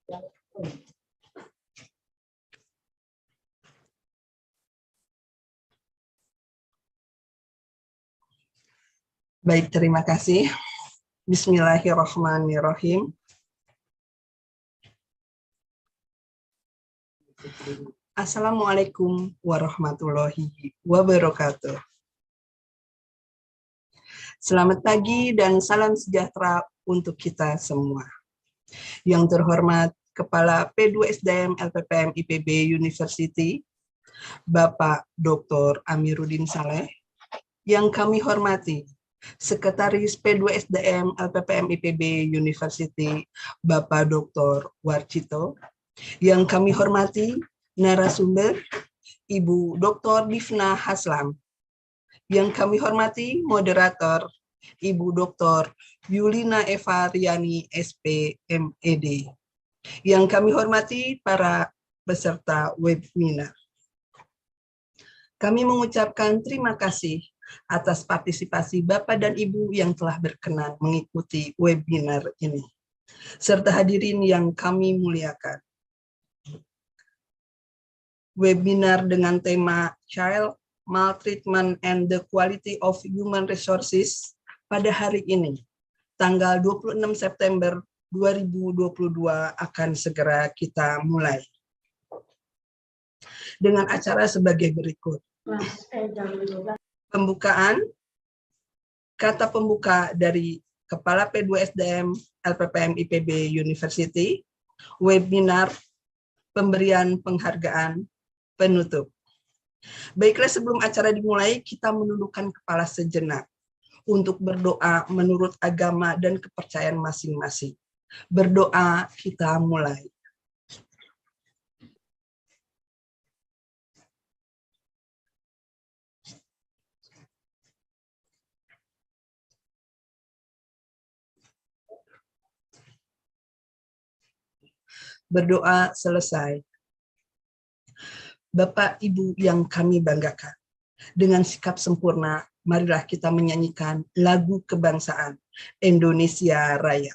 Baik, terima kasih. Bismillahirrahmanirrahim. Assalamualaikum warahmatullahi wabarakatuh. Selamat pagi dan salam sejahtera untuk kita semua. Yang terhormat Kepala P2SDM LPPM IPB University, Bapak Dr. Amiruddin Saleh. Yang kami hormati Sekretaris P2SDM LPPM IPB University, Bapak Dr. Warcito. Yang kami hormati narasumber, Ibu Dr. Divna Haslam. Yang kami hormati moderator, Ibu Dr. Yulina Eva Riani, SP.MED. Yang kami hormati para peserta webinar. Kami mengucapkan terima kasih atas partisipasi Bapak dan Ibu yang telah berkenan mengikuti webinar ini, serta hadirin yang kami muliakan. Webinar dengan tema Child Maltreatment and the Quality of Human Resources pada hari ini, tanggal 26 September 2022 akan segera kita mulai. Dengan acara sebagai berikut. Pembukaan, kata pembuka dari Kepala P2SDM LPPM IPB University, webinar, pemberian penghargaan, penutup. Baiklah, sebelum acara dimulai, kita menundukkan kepala sejenak untuk berdoa menurut agama dan kepercayaan masing-masing. Berdoa, kita mulai. Berdoa selesai. Bapak Ibu yang kami banggakan, dengan sikap sempurna, marilah kita menyanyikan lagu kebangsaan Indonesia Raya.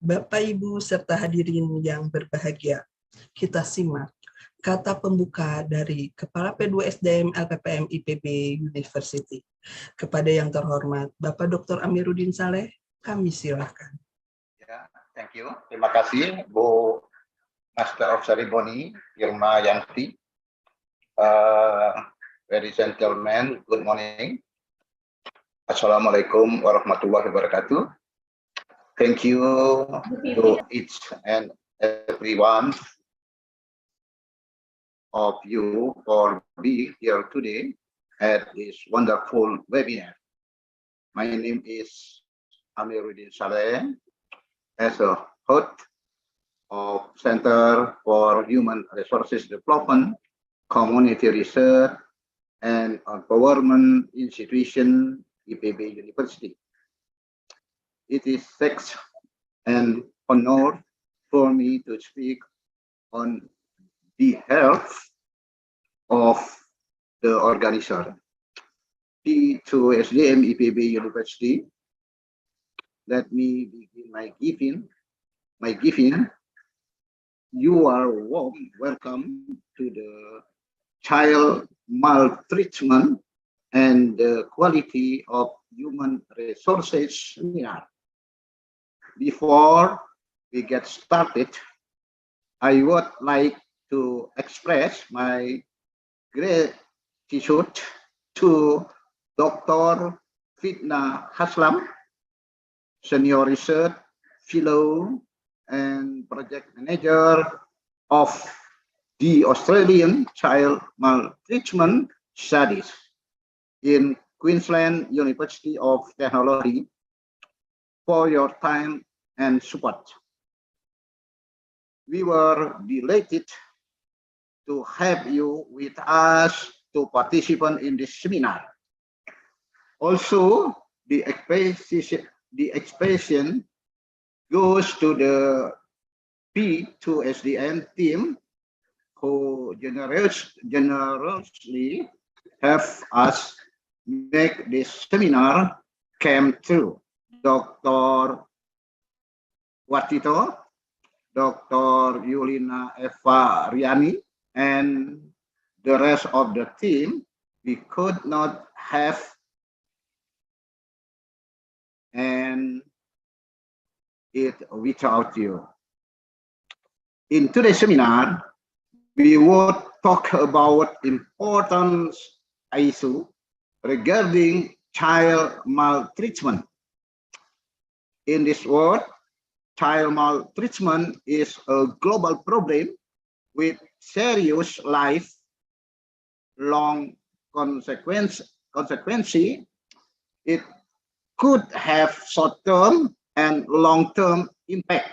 Bapak, Ibu, serta hadirin yang berbahagia, kita simak kata pembuka dari Kepala P2SDM LPPM IPB University. Kepada yang terhormat Bapak Dr. Amiruddin Saleh, kami silakan. Ya, thank you. Terima kasih Bu Master of Ceremony Irma Yanti. Ladies and gentlemen, good morning. Assalamualaikum warahmatullahi wabarakatuh. Thank you to each and everyone of you for being here today at this wonderful webinar. My name is Amiruddin Saleh, as a host of Center for Human Resources Development, Community Research, and Government Institution, IPB University. It is such an honor for me to speak on behalf of the organizer, P2SDM IPB University. Let me begin my giving. You are warm welcome to the Child Maltreatment and the Quality of Human Resources seminar. Before we get started, I would like to express my gratitude to Dr. Fitna Haslam, Senior Research Fellow and Project Manager of the Australian Child Maltreatment Studies in Queensland University of Technology, for your time and support. We were delighted to have you with us to participate in this seminar. Also, the expression goes to the P2SDN team who generously have us make this seminar come true. Dr. Watito, Dr. Yulina Eva Riani, and the rest of the team, we could not have and it without you. In today's seminar, we would talk about important issues regarding child maltreatment. In this world, child maltreatment is a global problem with serious lifelong consequences. It could have short-term and long-term impact.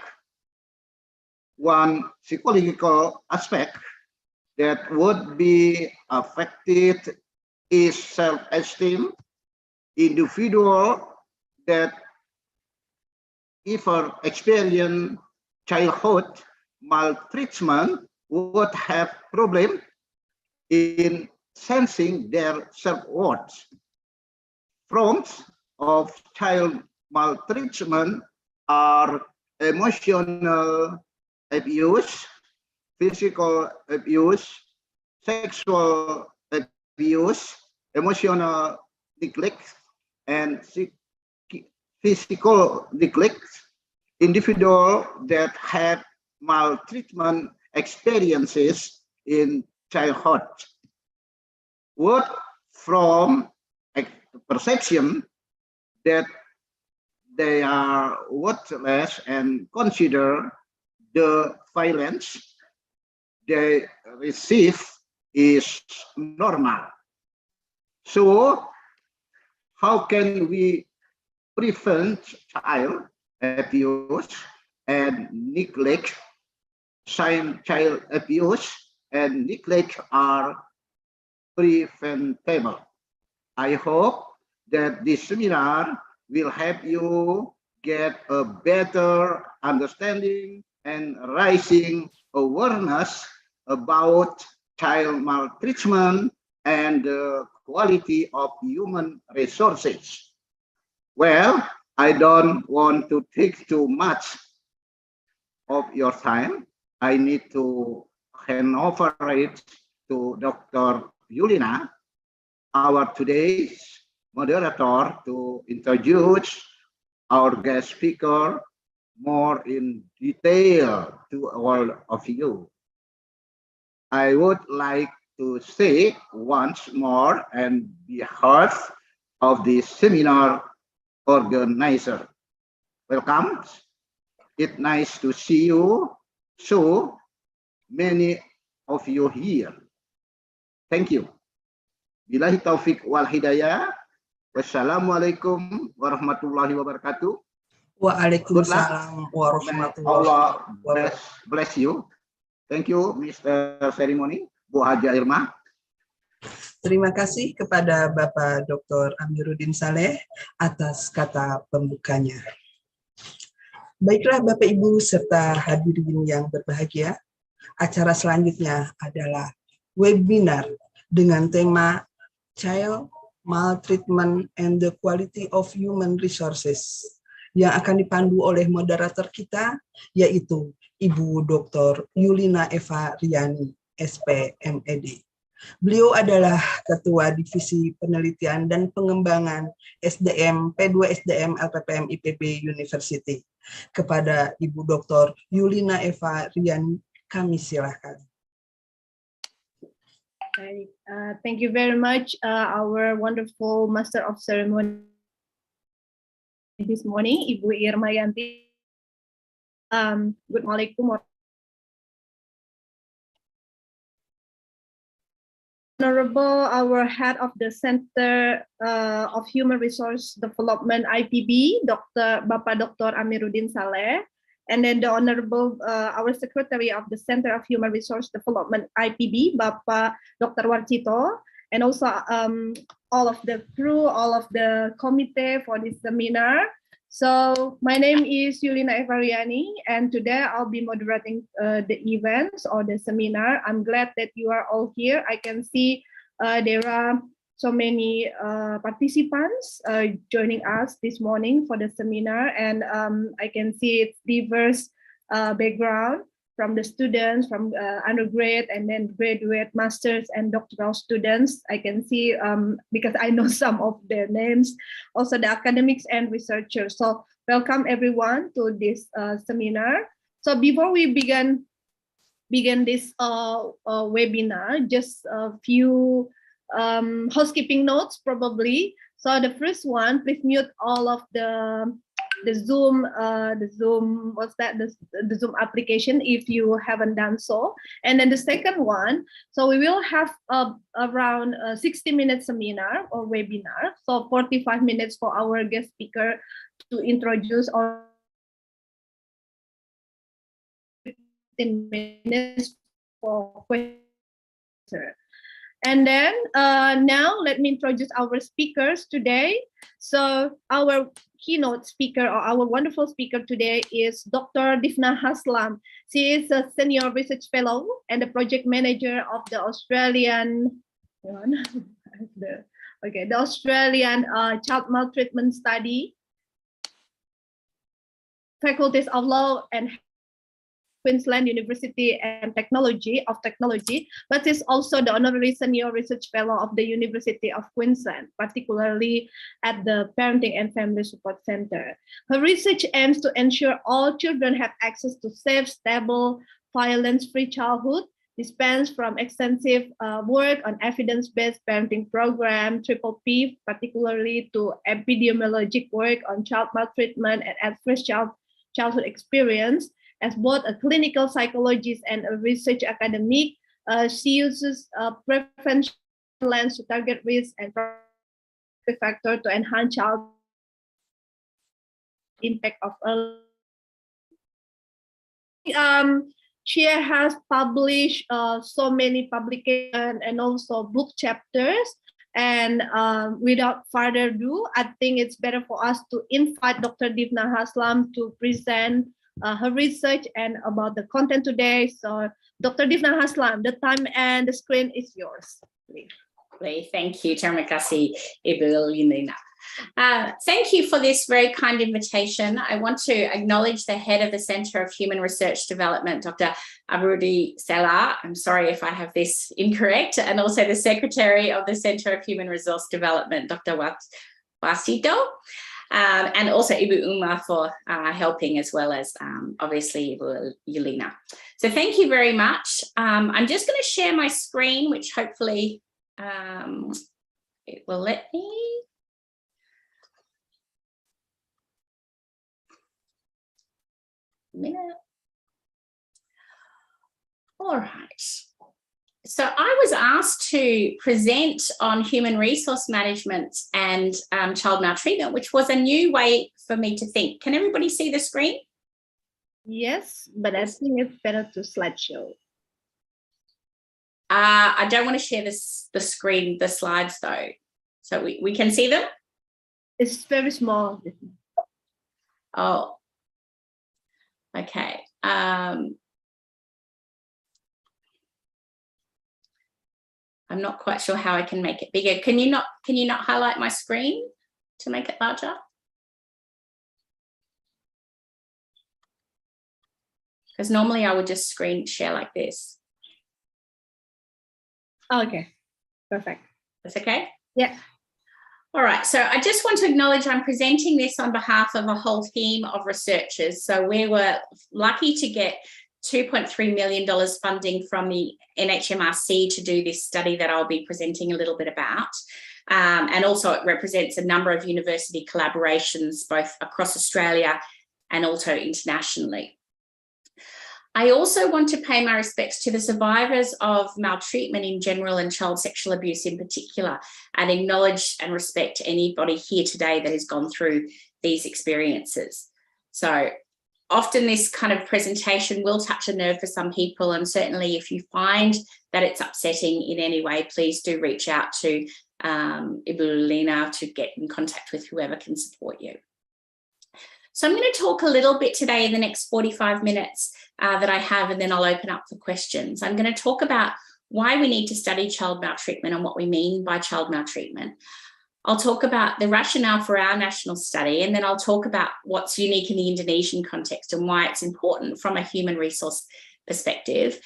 One psychological aspect that would be affected is self-esteem. Individuals that ever experience childhood maltreatment would have problems in sensing their self-worth. Forms of child maltreatment are emotional abuse, physical abuse, sexual abuse, emotional neglect, and physical neglect. Individuals that had maltreatment experiences in childhood would, from a perception that they are worthless and consider the violence they receive is normal. So, how can we prevent child abuse and neglect? Child abuse and neglect are preventable. I hope that this seminar will help you get a better understanding and raising awareness about child maltreatment and the quality of human resources. Well, I don't want to take too much of your time. I need to hand over it to Dr. Yulina, our today's moderator, to introduce our guest speaker more in detail to all of you. I would like to say once more on behalf of the seminar organizer, welcome. It's nice to see you, so many of you here. Thank you. Billahi taufik wal hidayah. Wassalamualaikum warahmatullahi wabarakatuh. Waalaikumsalam May warahmatullahi Allah wabarakatuh. bless you. Thank you, Mr. Ceremony, Bu Haja Irma. Terima kasih kepada Bapak Dr. Amiruddin Saleh atas kata pembukanya. Baiklah Bapak Ibu serta hadirin yang berbahagia, acara selanjutnya adalah webinar dengan tema Child Maltreatment and the Quality of Human Resources yang akan dipandu oleh moderator kita, yaitu Ibu Dr. Yulina Eva Riani, SP.Med. Beliau adalah Ketua Divisi Penelitian dan Pengembangan SDM P2 SDM LPPM IPB University. Kepada Ibu Dr. Yulina Eva Riani, kami silakan. Thank you very much, our wonderful Master of Ceremony this morning, Ibu Irma Yanti. Good morning. Honorable, our head of the Center of Human Resource Development IPB, Bapak Dr. Amiruddin Saleh, and then the Honorable, our Secretary of the Center of Human Resource Development IPB, Bapak Dr. Warcito, and also all of the crew, all of the committee for this seminar. So my name is Yulina Evariani, and today I'll be moderating the events or the seminar. I'm glad that you are all here. I can see there are so many participants joining us this morning for the seminar, and I can see it's diverse background from the students, from undergrad and then graduate, masters and doctoral students. I can see because I know some of their names, also the academics and researchers. So welcome everyone to this seminar. So before we begin this webinar, just a few housekeeping notes probably. So the first one, please mute all of the Zoom, what's that? The Zoom application if you haven't done so. And then the second one, so we will have around 60-minute seminar or webinar. So 45 minutes for our guest speaker to introduce or 15 minutes for questions. And then now let me introduce our speakers today. So our keynote speaker or our wonderful speaker today is Dr. Divna Haslam. She is a senior research fellow and the project manager of the Australian, the Australian Child Maltreatment Study, Faculties of Law and Queensland University and Technology, but is also the honorary senior research fellow of the University of Queensland, particularly at the Parenting and Family Support Center. Her research aims to ensure all children have access to safe, stable, violence-free childhood. This spans from extensive work on evidence-based parenting program, P, particularly to epidemiologic work on child maltreatment and adverse childhood experience. As both a clinical psychologist and a research academic, she uses prevention lens to target risk and factor to enhance child impact of early. She has published so many publications and also book chapters. And without further ado, I think it's better for us to invite Dr. Divna Haslam to present her research and about the content today. So Dr. Divna Haslam, the time and the screen is yours. Please. Thank you. Terima kasih, Ibu Yulina. Thank you for this very kind invitation. I want to acknowledge the head of the Centre of Human Research Development, Dr. Amiruddin Saleh. I'm sorry if I have this incorrect. And also the Secretary of the Centre of Human Resource Development, Dr. Warcito. And also Ibu Uma for helping, as well as obviously Ibu Yulina. So thank you very much. I'm just going to share my screen, which hopefully it will let me. Minute. All right. So I was asked to present on human resource management and child maltreatment, which was a new way for me to think. Can everybody see the screen? Yes, but I think it's better to slideshow. I don't want to share the screen, the slides though. So we can see them? It's very small. Oh, okay. I'm not quite sure how I can make it bigger. Can you not highlight my screen to make it larger? Because normally I would just screen share like this. Okay, perfect. That's okay? Yeah. All right, so I just want to acknowledge I'm presenting this on behalf of a whole team of researchers. So we were lucky to get $2.3 million funding from the NHMRC to do this study that I'll be presenting a little bit about. And also it represents a number of university collaborations, both across Australia and also internationally. I also want to pay my respects to the survivors of maltreatment in general and child sexual abuse in particular, and acknowledge and respect anybody here today that has gone through these experiences. So often this kind of presentation will touch a nerve for some people, and certainly if you find that it's upsetting in any way, please do reach out to Ibu Lina to get in contact with whoever can support you. So I'm going to talk a little bit today in the next 45 minutes that I have, and then I'll open up for questions. I'm going to talk about why we need to study child maltreatment and what we mean by child maltreatment. I'll talk about the rationale for our national study, and then I'll talk about what's unique in the Indonesian context and why it's important from a human resource perspective.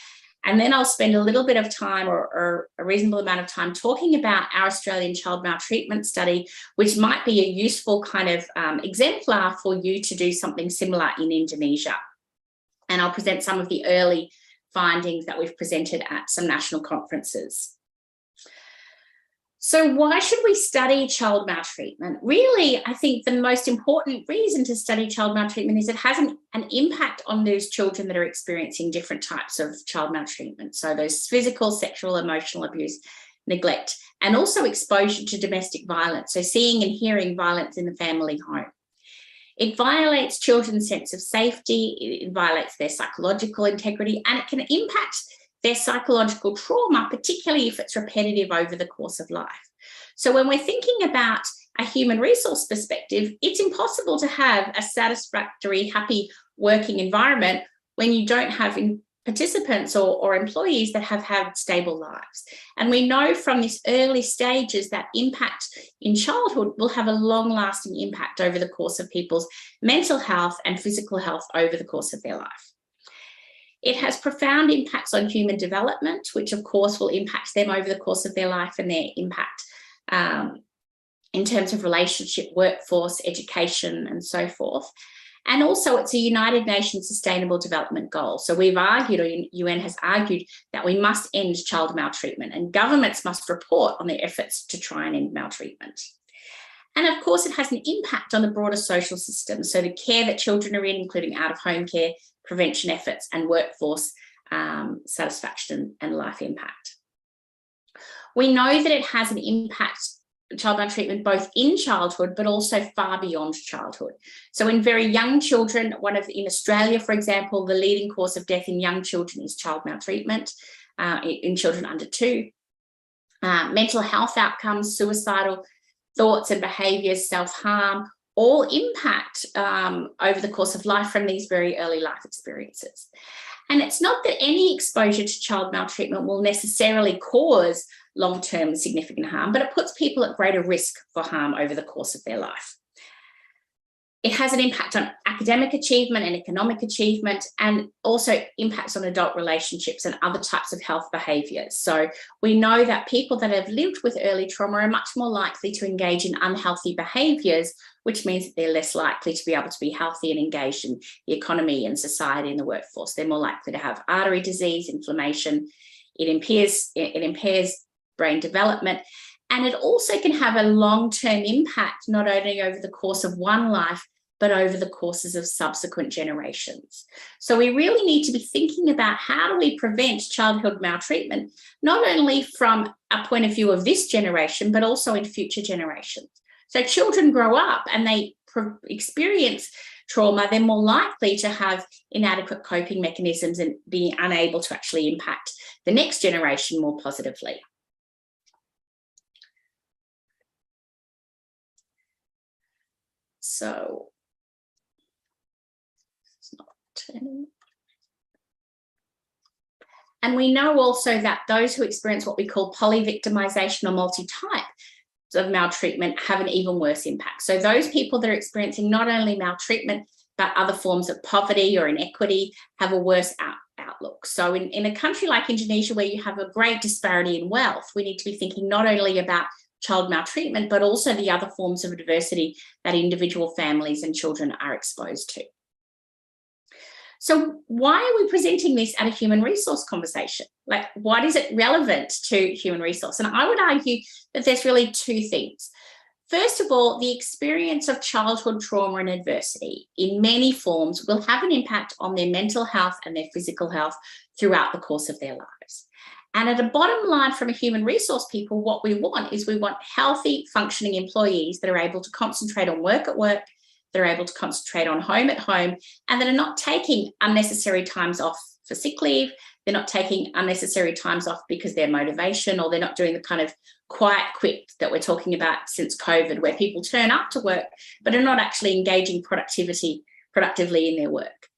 And then I'll spend a little bit of time or a reasonable amount of time talking about our Australian child maltreatment study, which might be a useful kind of exemplar for you to do something similar in Indonesia. And I'll present some of the early findings that we've presented at some national conferences. So why should we study child maltreatment? Really, I think the most important reason to study child maltreatment is it has an impact on those children that are experiencing different types of child maltreatment. So those physical, sexual, emotional abuse, neglect, and also exposure to domestic violence. So seeing and hearing violence in the family home. It violates children's sense of safety, it violates their psychological integrity, and it can impact their psychological trauma, particularly if it's repetitive over the course of life. So when we're thinking about a human resource perspective, it's impossible to have a satisfactory, happy working environment when you don't have participants or employees that have had stable lives. And we know from this early stages that impact in childhood will have a long-lasting impact over the course of people's mental health and physical health over the course of their life. It has profound impacts on human development, which of course will impact them over the course of their life and their impact in terms of relationship, workforce, education, and so forth. And also it's a United Nations Sustainable Development Goal. So we've argued, or UN has argued, that we must end child maltreatment and governments must report on their efforts to try and end maltreatment. And of course, it has an impact on the broader social system. So the care that children are in, including out-of-home care, prevention efforts, and workforce satisfaction and life impact. We know that it has an impact, child maltreatment, both in childhood, but also far beyond childhood. So in very young children, in Australia, for example, the leading cause of death in young children is child maltreatment in children under 2. Mental health outcomes, suicidal thoughts and behaviours, self-harm, all impact over the course of life from these very early life experiences. And it's not that any exposure to child maltreatment will necessarily cause long-term significant harm, but it puts people at greater risk for harm over the course of their life. It has an impact on academic achievement and economic achievement, and also impacts on adult relationships and other types of health behaviours. So we know that people that have lived with early trauma are much more likely to engage in unhealthy behaviours, which means that they're less likely to be able to be healthy and engaged in the economy and society and the workforce. They're more likely to have artery disease, inflammation. It impairs brain development. And it also can have a long-term impact, not only over the course of one life, but over the courses of subsequent generations. So we really need to be thinking about how do we prevent childhood maltreatment, not only from a point of view of this generation, but also in future generations. So children grow up and they experience trauma, they're more likely to have inadequate coping mechanisms and be unable to actually impact the next generation more positively. So, it's not turning. And we know also that those who experience what we call polyvictimization or multi-type of maltreatment have an even worse impact. So those people that are experiencing not only maltreatment, but other forms of poverty or inequity have a worse outlook. So in a country like Indonesia, where you have a great disparity in wealth, we need to be thinking not only about child maltreatment, but also the other forms of adversity that individual families and children are exposed to. So why are we presenting this at a human resource conversation? Like, what is it relevant to human resource? And I would argue that there's really two things. First of all, the experience of childhood trauma and adversity in many forms will have an impact on their mental health and their physical health throughout the course of their lives. And at a bottom line from a human resource people, what we want is we want healthy, functioning employees that are able to concentrate on work at work, they're able to concentrate on home at home, and that are not taking unnecessary times off for sick leave. They're not taking unnecessary times off because their motivation, or they're not doing the kind of quiet quit that we're talking about since COVID, where people turn up to work, but are not actually engaging productively in their work.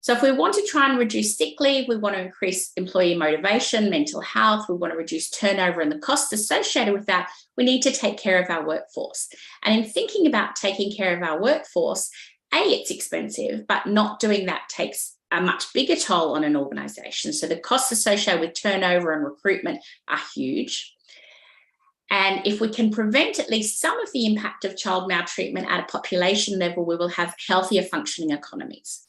So if we want to try and reduce sick leave, we want to increase employee motivation, mental health, we want to reduce turnover and the costs associated with that, we need to take care of our workforce. And in thinking about taking care of our workforce, it's expensive, but not doing that takes a much bigger toll on an organisation. So the costs associated with turnover and recruitment are huge. And if we can prevent at least some of the impact of child maltreatment at a population level, we will have healthier functioning economies.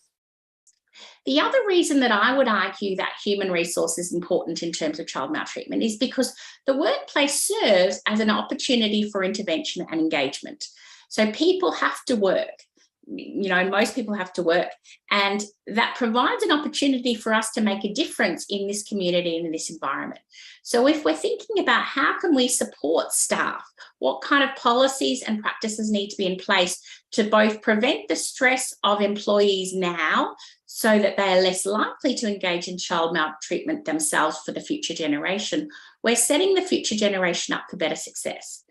The other reason that I would argue that human resource is important in terms of child maltreatment is because the workplace serves as an opportunity for intervention and engagement. So people have to work. Most people have to work, and that provides an opportunity for us to make a difference in this community and in this environment. So if we're thinking about how can we support staff, what kind of policies and practices need to be in place to both prevent the stress of employees now so that they are less likely to engage in child maltreatment themselves for the future generation, we're setting the future generation up for better success.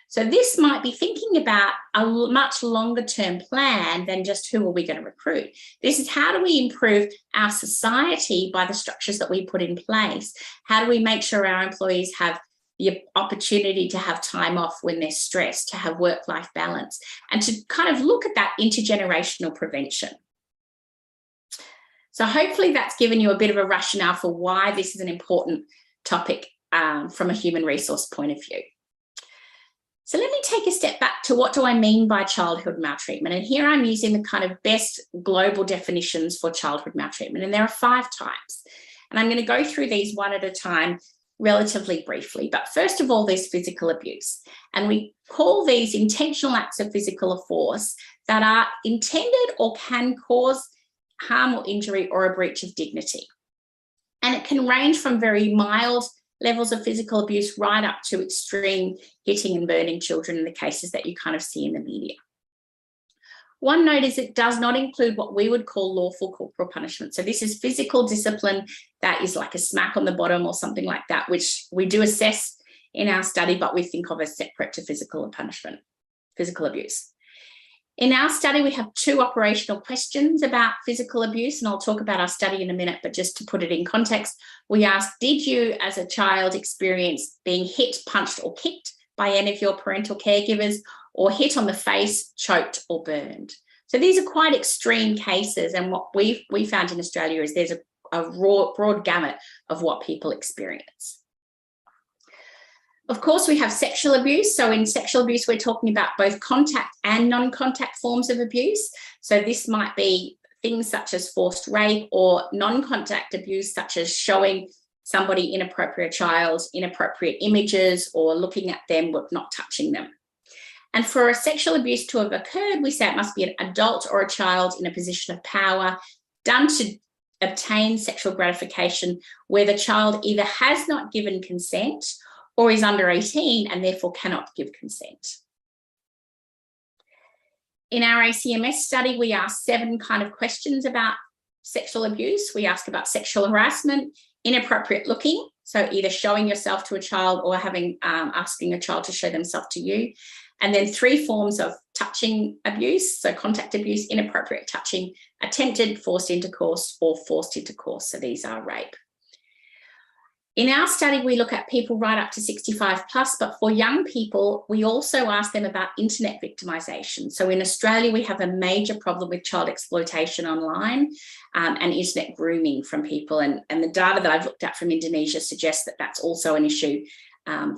So this might be thinking about a much longer term plan than just who are we going to recruit. This is how do we improve our society by the structures that we put in place? How do we make sure our employees have the opportunity to have time off when they're stressed, to have work-life balance, and to kind of look at that intergenerational prevention. So hopefully that's given you a bit of a rationale for why this is an important topic from a human resource point of view. So let me take a step back to what do I mean by childhood maltreatment? And here I'm using the kind of best global definitions for childhood maltreatment. And there are 5 types. And I'm going to go through these one at a time relatively briefly. But first of all, there's physical abuse. And we call these intentional acts of physical force that are intended or can cause harm or injury or a breach of dignity. And it can range from very mild levels of physical abuse right up to extreme hitting and burning children in the cases that you kind of see in the media. One note is it does not include what we would call lawful corporal punishment. So this is physical discipline that is like a smack on the bottom or something like that, which we do assess in our study, but we think of as separate to physical punishment, physical abuse. In our study, we have 2 operational questions about physical abuse, and I'll talk about our study in a minute, but just to put it in context, we asked, did you as a child experience being hit, punched or kicked by any of your parental caregivers, or hit on the face, choked or burned? So these are quite extreme cases, and what we found in Australia is there's a broad gamut of what people experience. Of course, we have sexual abuse. So in sexual abuse, we're talking about both contact and non-contact forms of abuse. So this might be things such as forced rape, or non-contact abuse, such as showing somebody inappropriate images or looking at them but not touching them. And for a sexual abuse to have occurred, we say it must be an adult or a child in a position of power, done to obtain sexual gratification, where the child either has not given consent or is under 18 and therefore cannot give consent. In our ACMS study, we asked 7 kind of questions about sexual abuse. We ask about sexual harassment, inappropriate looking, so either showing yourself to a child or asking a child to show themselves to you. And then 3 forms of touching abuse, so contact abuse, inappropriate touching, attempted forced intercourse, or forced intercourse. So these are rape. In our study, we look at people right up to 65 plus, but for young people, we also ask them about internet victimisation. So in Australia, we have a major problem with child exploitation online and internet grooming from people. And the data that I've looked at from Indonesia suggests that that's also an issue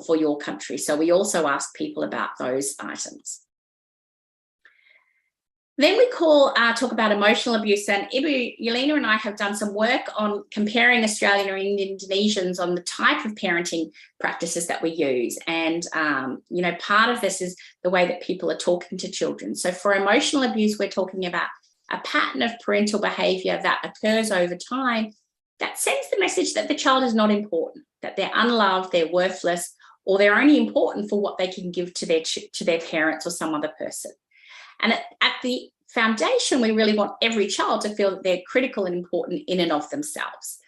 for your country. So we also ask people about those items. Then we talk about emotional abuse, and Ibu, Yelena and I have done some work on comparing Australian and Indonesians on the type of parenting practices that we use. And, part of this is the way that people are talking to children. So for emotional abuse, we're talking about a pattern of parental behaviour that occurs over time that sends the message that the child is not important, that they're unloved, they're worthless, or they're only important for what they can give to their parents or some other person. And at the foundation, we really want every child to feel that they're critical and important in and of themselves.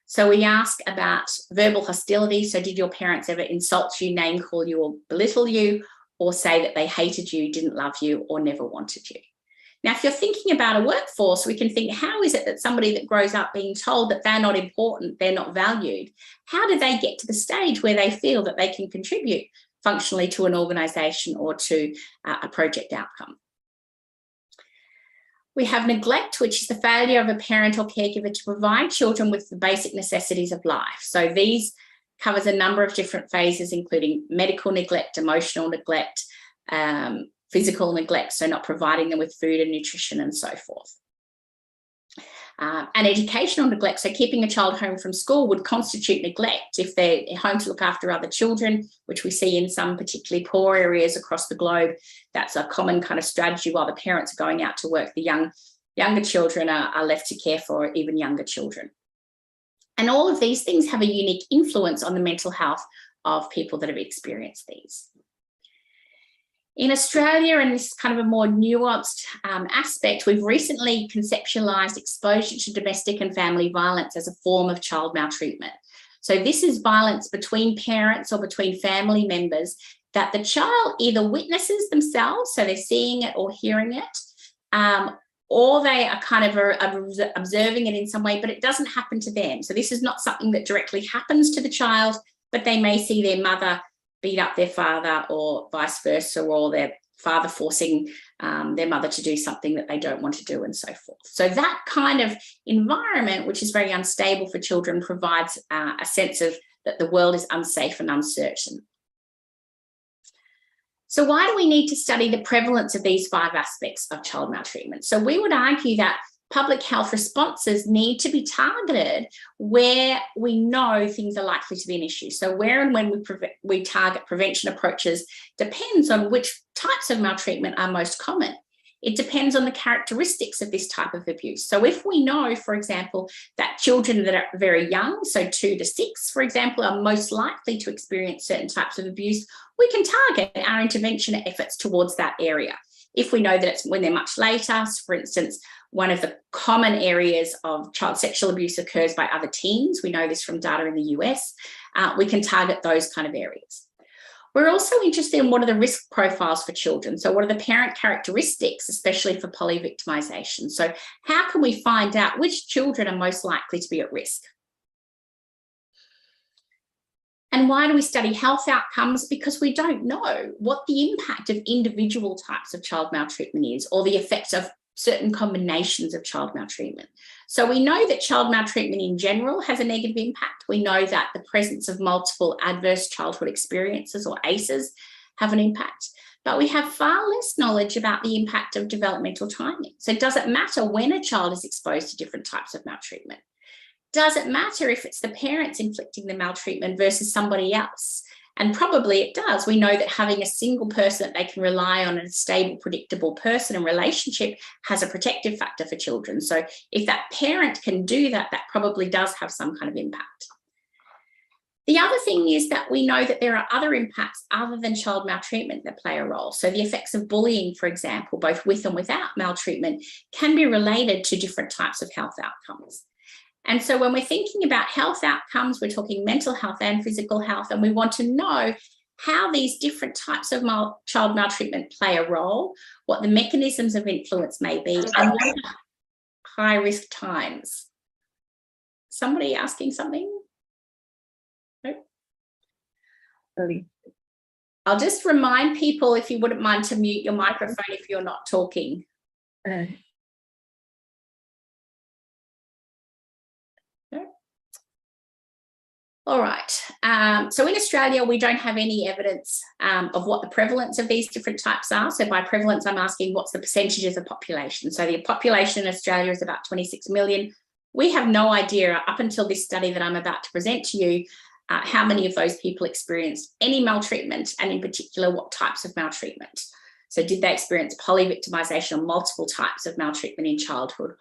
So we ask about verbal hostility. So did your parents ever insult you, name call you, or belittle you, or say that they hated you, didn't love you, or never wanted you? Now, if you're thinking about a workforce, we can think, how is it that somebody that grows up being told that they're not important, they're not valued, how do they get to the stage where they feel that they can contribute functionally to an organisation or to a project outcome? We have neglect, which is the failure of a parent or caregiver to provide children with the basic necessities of life. So these covers a number of different phases, including medical neglect, emotional neglect, physical neglect, so not providing them with food and nutrition and so forth. And educational neglect, so keeping a child home from school would constitute neglect if they're home to look after other children, which we see in some particularly poor areas across the globe. That's a common kind of strategy while the parents are going out to work. The younger children are left to care for even younger children. And all of these things have a unique influence on the mental health of people that have experienced these. In Australia, and this is kind of a more nuanced aspect, we've recently conceptualised exposure to domestic and family violence as a form of child maltreatment. So this is violence between parents or between family members that the child either witnesses themselves, so they're seeing it or hearing it, or they are kind of observing it in some way, but it doesn't happen to them. So this is not something that directly happens to the child, but they may see their mother beat up their father or vice versa, or their father forcing their mother to do something that they don't want to do and so forth. So that kind of environment, which is very unstable for children, provides a sense of that the world is unsafe and uncertain. So why do we need to study the prevalence of these 5 aspects of child maltreatment? So we would argue that public health responses need to be targeted where we know things are likely to be an issue. So where and when we target prevention approaches depends on which types of maltreatment are most common. It depends on the characteristics of this type of abuse. So if we know, for example, that children that are very young, so 2 to 6, for example, are most likely to experience certain types of abuse, we can target our intervention efforts towards that area. If we know that it's when they're much later, so for instance, one of the common areas of child sexual abuse occurs by other teens. We know this from data in the US. We can target those kind of areas. We're also interested in what are the risk profiles for children. So what are the parent characteristics, especially for polyvictimization? So how can we find out which children are most likely to be at risk? And why do we study health outcomes? Because we don't know what the impact of individual types of child maltreatment is, or the effect of certain combinations of child maltreatment. So we know that child maltreatment in general has a negative impact. We know that the presence of multiple adverse childhood experiences, or ACEs, have an impact. But we have far less knowledge about the impact of developmental timing. So does it matter when a child is exposed to different types of maltreatment? Does it matter if it's the parents inflicting the maltreatment versus somebody else? And probably it does. We know that having a single person that they can rely on, a stable, predictable person and relationship, has a protective factor for children. So if that parent can do that, that probably does have some kind of impact. The other thing is that we know that there are other impacts other than child maltreatment that play a role. So the effects of bullying, for example, both with and without maltreatment, can be related to different types of health outcomes. And so when we're thinking about health outcomes, we're talking mental health and physical health, and we want to know how these different types of child maltreatment play a role, what the mechanisms of influence may be, and what are high-risk times. Somebody asking something? I'll just remind people, if you wouldn't mind, to mute your microphone if you're not talking. All right. So in Australia, we don't have any evidence of what the prevalence of these different types are. So by prevalence, I'm asking what's the percentages of population. So the population in Australia is about 26 million. We have no idea up until this study that I'm about to present to you how many of those people experienced any maltreatment, and in particular, what types of maltreatment. So did they experience polyvictimization or multiple types of maltreatment in childhood,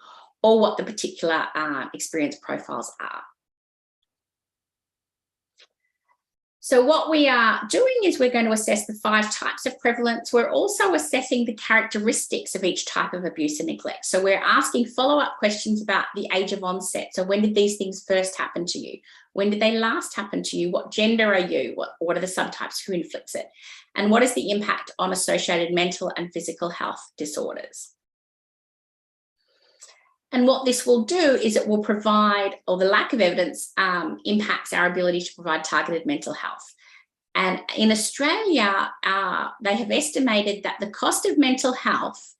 or what the particular experience profiles are. So what we are doing is we're going to assess the 5 types of prevalence. We're also assessing the characteristics of each type of abuse and neglect. So we're asking follow-up questions about the age of onset. So when did these things first happen to you? When did they last happen to you? What gender are you? What are the subtypes? Who inflicts it? And what is the impact on associated mental and physical health disorders? And what this will do is it will provide, or the lack of evidence impacts our ability to provide targeted mental health. And in Australia, they have estimated that the cost of mental health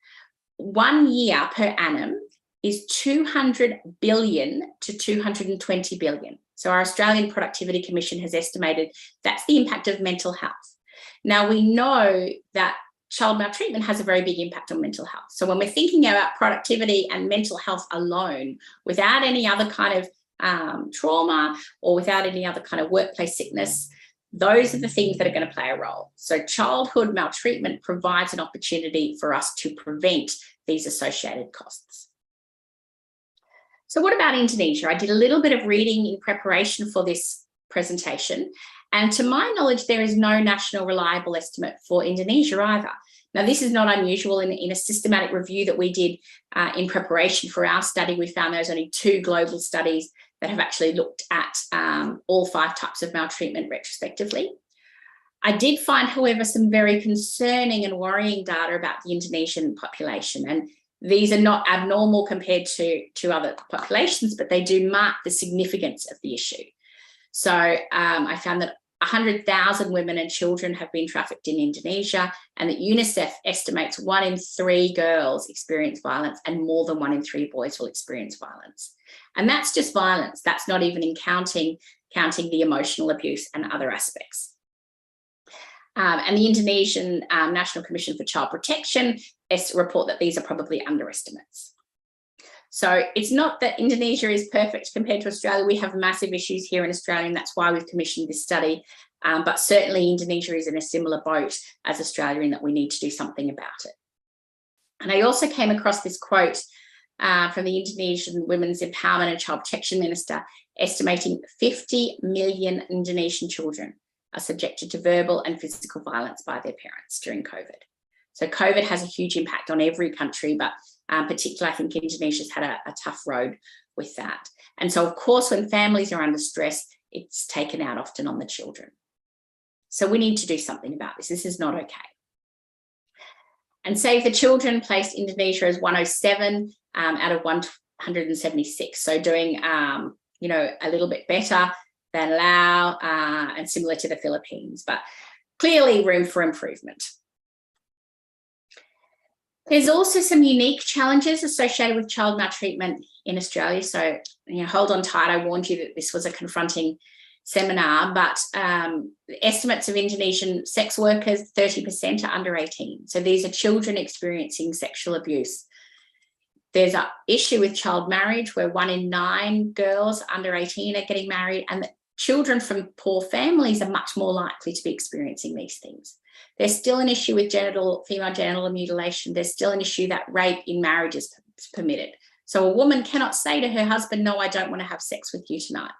1 year per annum is 200 billion to 220 billion. So our Australian Productivity Commission has estimated that's the impact of mental health. Now we know that child maltreatment has a very big impact on mental health. So when we're thinking about productivity and mental health alone, without any other kind of trauma or without any other kind of workplace sickness, those are the things that are going to play a role. So childhood maltreatment provides an opportunity for us to prevent these associated costs. So what about Indonesia? I did a little bit of reading in preparation for this presentation. And to my knowledge, there is no national reliable estimate for Indonesia either. Now, this is not unusual. In a systematic review that we did in preparation for our study, we found there's only 2 global studies that have actually looked at all 5 types of maltreatment retrospectively. I did find, however, some very concerning and worrying data about the Indonesian population. And these are not abnormal compared to other populations, but they do mark the significance of the issue. So I found that 100,000 women and children have been trafficked in Indonesia, and that UNICEF estimates 1 in 3 girls experience violence and more than 1 in 3 boys will experience violence. And that's just violence. That's not even counting the emotional abuse and other aspects. And the Indonesian National Commission for Child Protection report that these are probably underestimates. So it's not that Indonesia is perfect compared to Australia. We have massive issues here in Australia, and that's why we've commissioned this study. But certainly Indonesia is in a similar boat as Australia in that we need to do something about it. And I also came across this quote from the Indonesian Women's Empowerment and Child Protection Minister, estimating 50 million Indonesian children are subjected to verbal and physical violence by their parents during COVID. So COVID has a huge impact on every country, but particularly I think Indonesia's had a tough road with that. And so of course, when families are under stress, it's taken out often on the children. So we need to do something about this. This is not okay. And Save the Children placed Indonesia as 107 out of 176. So doing, you know, a little bit better than Laos and similar to the Philippines, but clearly room for improvement. There's also some unique challenges associated with child maltreatment in Australia. So, you know, hold on tight. I warned you that this was a confronting seminar, but estimates of Indonesian sex workers, 30% are under 18. So these are children experiencing sexual abuse. There's an issue with child marriage where 1 in 9 girls under 18 are getting married, and children from poor families are much more likely to be experiencing these things. There's still an issue with female genital mutilation. There's still an issue that rape in marriage is permitted. So a woman cannot say to her husband, no, I don't want to have sex with you tonight.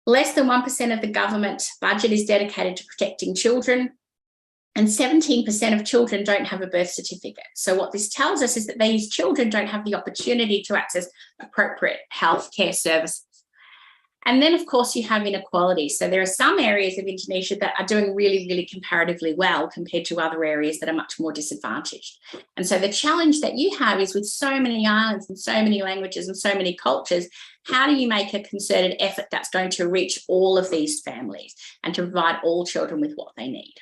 Less than 1% of the government budget is dedicated to protecting children, and 17% of children don't have a birth certificate. So what this tells us is that these children don't have the opportunity to access appropriate healthcare services. And then, of course, you have inequality. So there are some areas of Indonesia that are doing really, really comparatively well compared to other areas that are much more disadvantaged. And so the challenge that you have is with so many islands and so many languages and so many cultures, how do you make a concerted effort that's going to reach all of these families and to provide all children with what they need?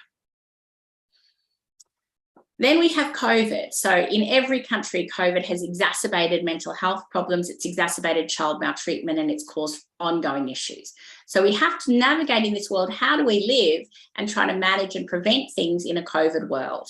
Then we have COVID. So in every country, COVID has exacerbated mental health problems, it's exacerbated child maltreatment, and it's caused ongoing issues. So we have to navigate in this world, how do we live and try to manage and prevent things in a COVID world?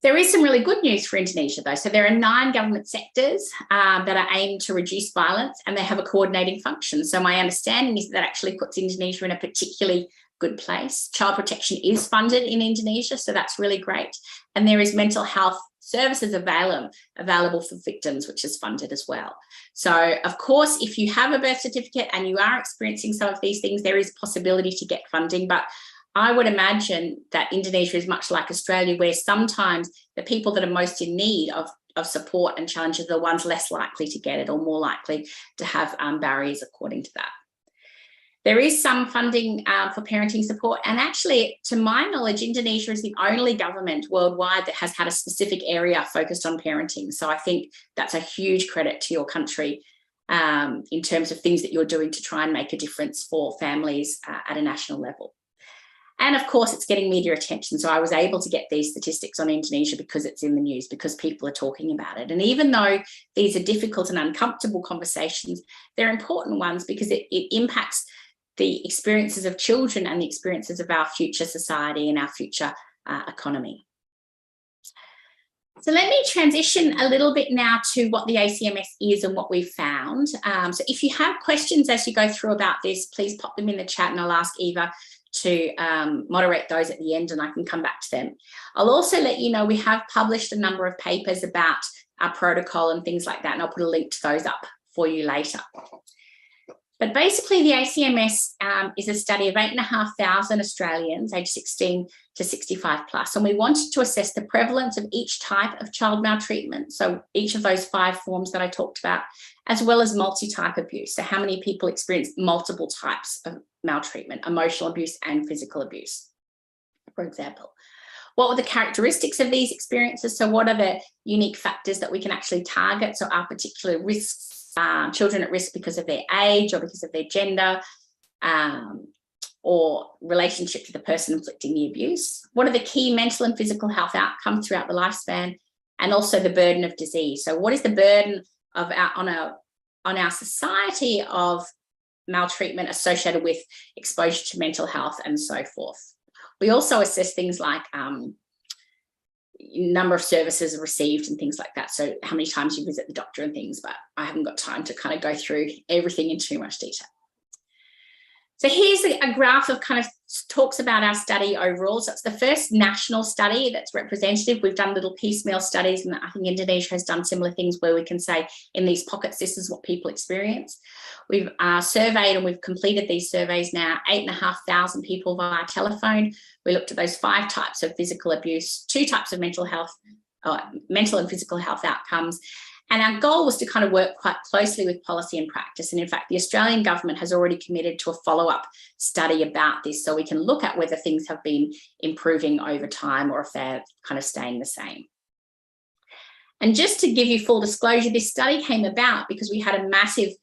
There is some really good news for Indonesia, though. So there are 9 government sectors that are aimed to reduce violence, and they have a coordinating function. So my understanding is that actually puts Indonesia in a particularly good place. Child protection is funded in Indonesia, so that's really great. And there is mental health services available for victims, which is funded as well. So, of course, if you have a birth certificate and you are experiencing some of these things, there is a possibility to get funding. But I would imagine that Indonesia is much like Australia, where sometimes the people that are most in need of support and challenges are the ones less likely to get it or more likely to have barriers according to that. There is some funding for parenting support, and actually, to my knowledge, Indonesia is the only government worldwide that has had a specific area focused on parenting. So I think that's a huge credit to your country in terms of things that you're doing to try and make a difference for families at a national level. And of course, it's getting media attention. So I was able to get these statistics on Indonesia because it's in the news, because people are talking about it. And even though these are difficult and uncomfortable conversations, they're important ones because it impacts the experiences of children and the experiences of our future society and our future economy. So let me transition a little bit now to what the ACMS is and what we've found. So if you have questions as you go through about this, please pop them in the chat and I'll ask Eva to moderate those at the end and I can come back to them. I'll also let you know we have published a number of papers about our protocol and things like that, and I'll put a link to those up for you later. But basically, the ACMS is a study of 8,500 Australians aged 16 to 65 plus, and we wanted to assess the prevalence of each type of child maltreatment, so each of those 5 forms that I talked about, as well as multi-type abuse, so how many people experience multiple types of maltreatment, emotional abuse and physical abuse, for example. What were the characteristics of these experiences? So what are the unique factors that we can actually target? So are particular risks, children at risk because of their age or because of their gender, or relationship to the person inflicting the abuse? What are the key mental and physical health outcomes throughout the lifespan? And also the burden of disease. So what is the burden of on our society of maltreatment associated with exposure to mental health and so forth? We also assess things like number of services received and things like that. So how many times you visit the doctor and things, but I haven't got time to kind of go through everything in too much detail. So here's a graph of kind of talks about our study overall. So it's the first national study that's representative. We've done little piecemeal studies, and I think Indonesia has done similar things where we can say in these pockets, this is what people experience. We've surveyed, and we've completed these surveys now, 8,500 people via telephone. We looked at those 5 types of physical abuse, 2 types of mental and physical health outcomes. And our goal was to kind of work quite closely with policy and practice. And in fact, the Australian government has already committed to a follow-up study about this, so we can look at whether things have been improving over time or if they're kind of staying the same. And just to give you full disclosure, this study came about because we had a massive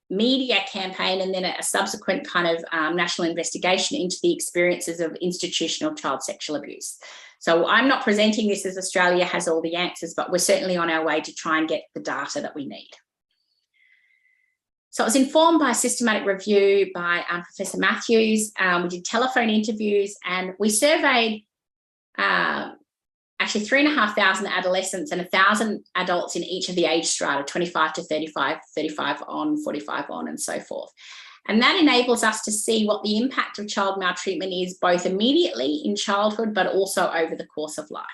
media campaign and then a subsequent kind of national investigation into the experiences of institutional child sexual abuse. So I'm not presenting this as Australia has all the answers, but we're certainly on our way to try and get the data that we need. So it was informed by a systematic review by Professor Matthews. We did telephone interviews and we surveyed actually 3,500 adolescents and 1,000 adults in each of the age strata, 25 to 35, 35 on, 45 on, and so forth. And that enables us to see what the impact of child maltreatment is, both immediately in childhood, but also over the course of life.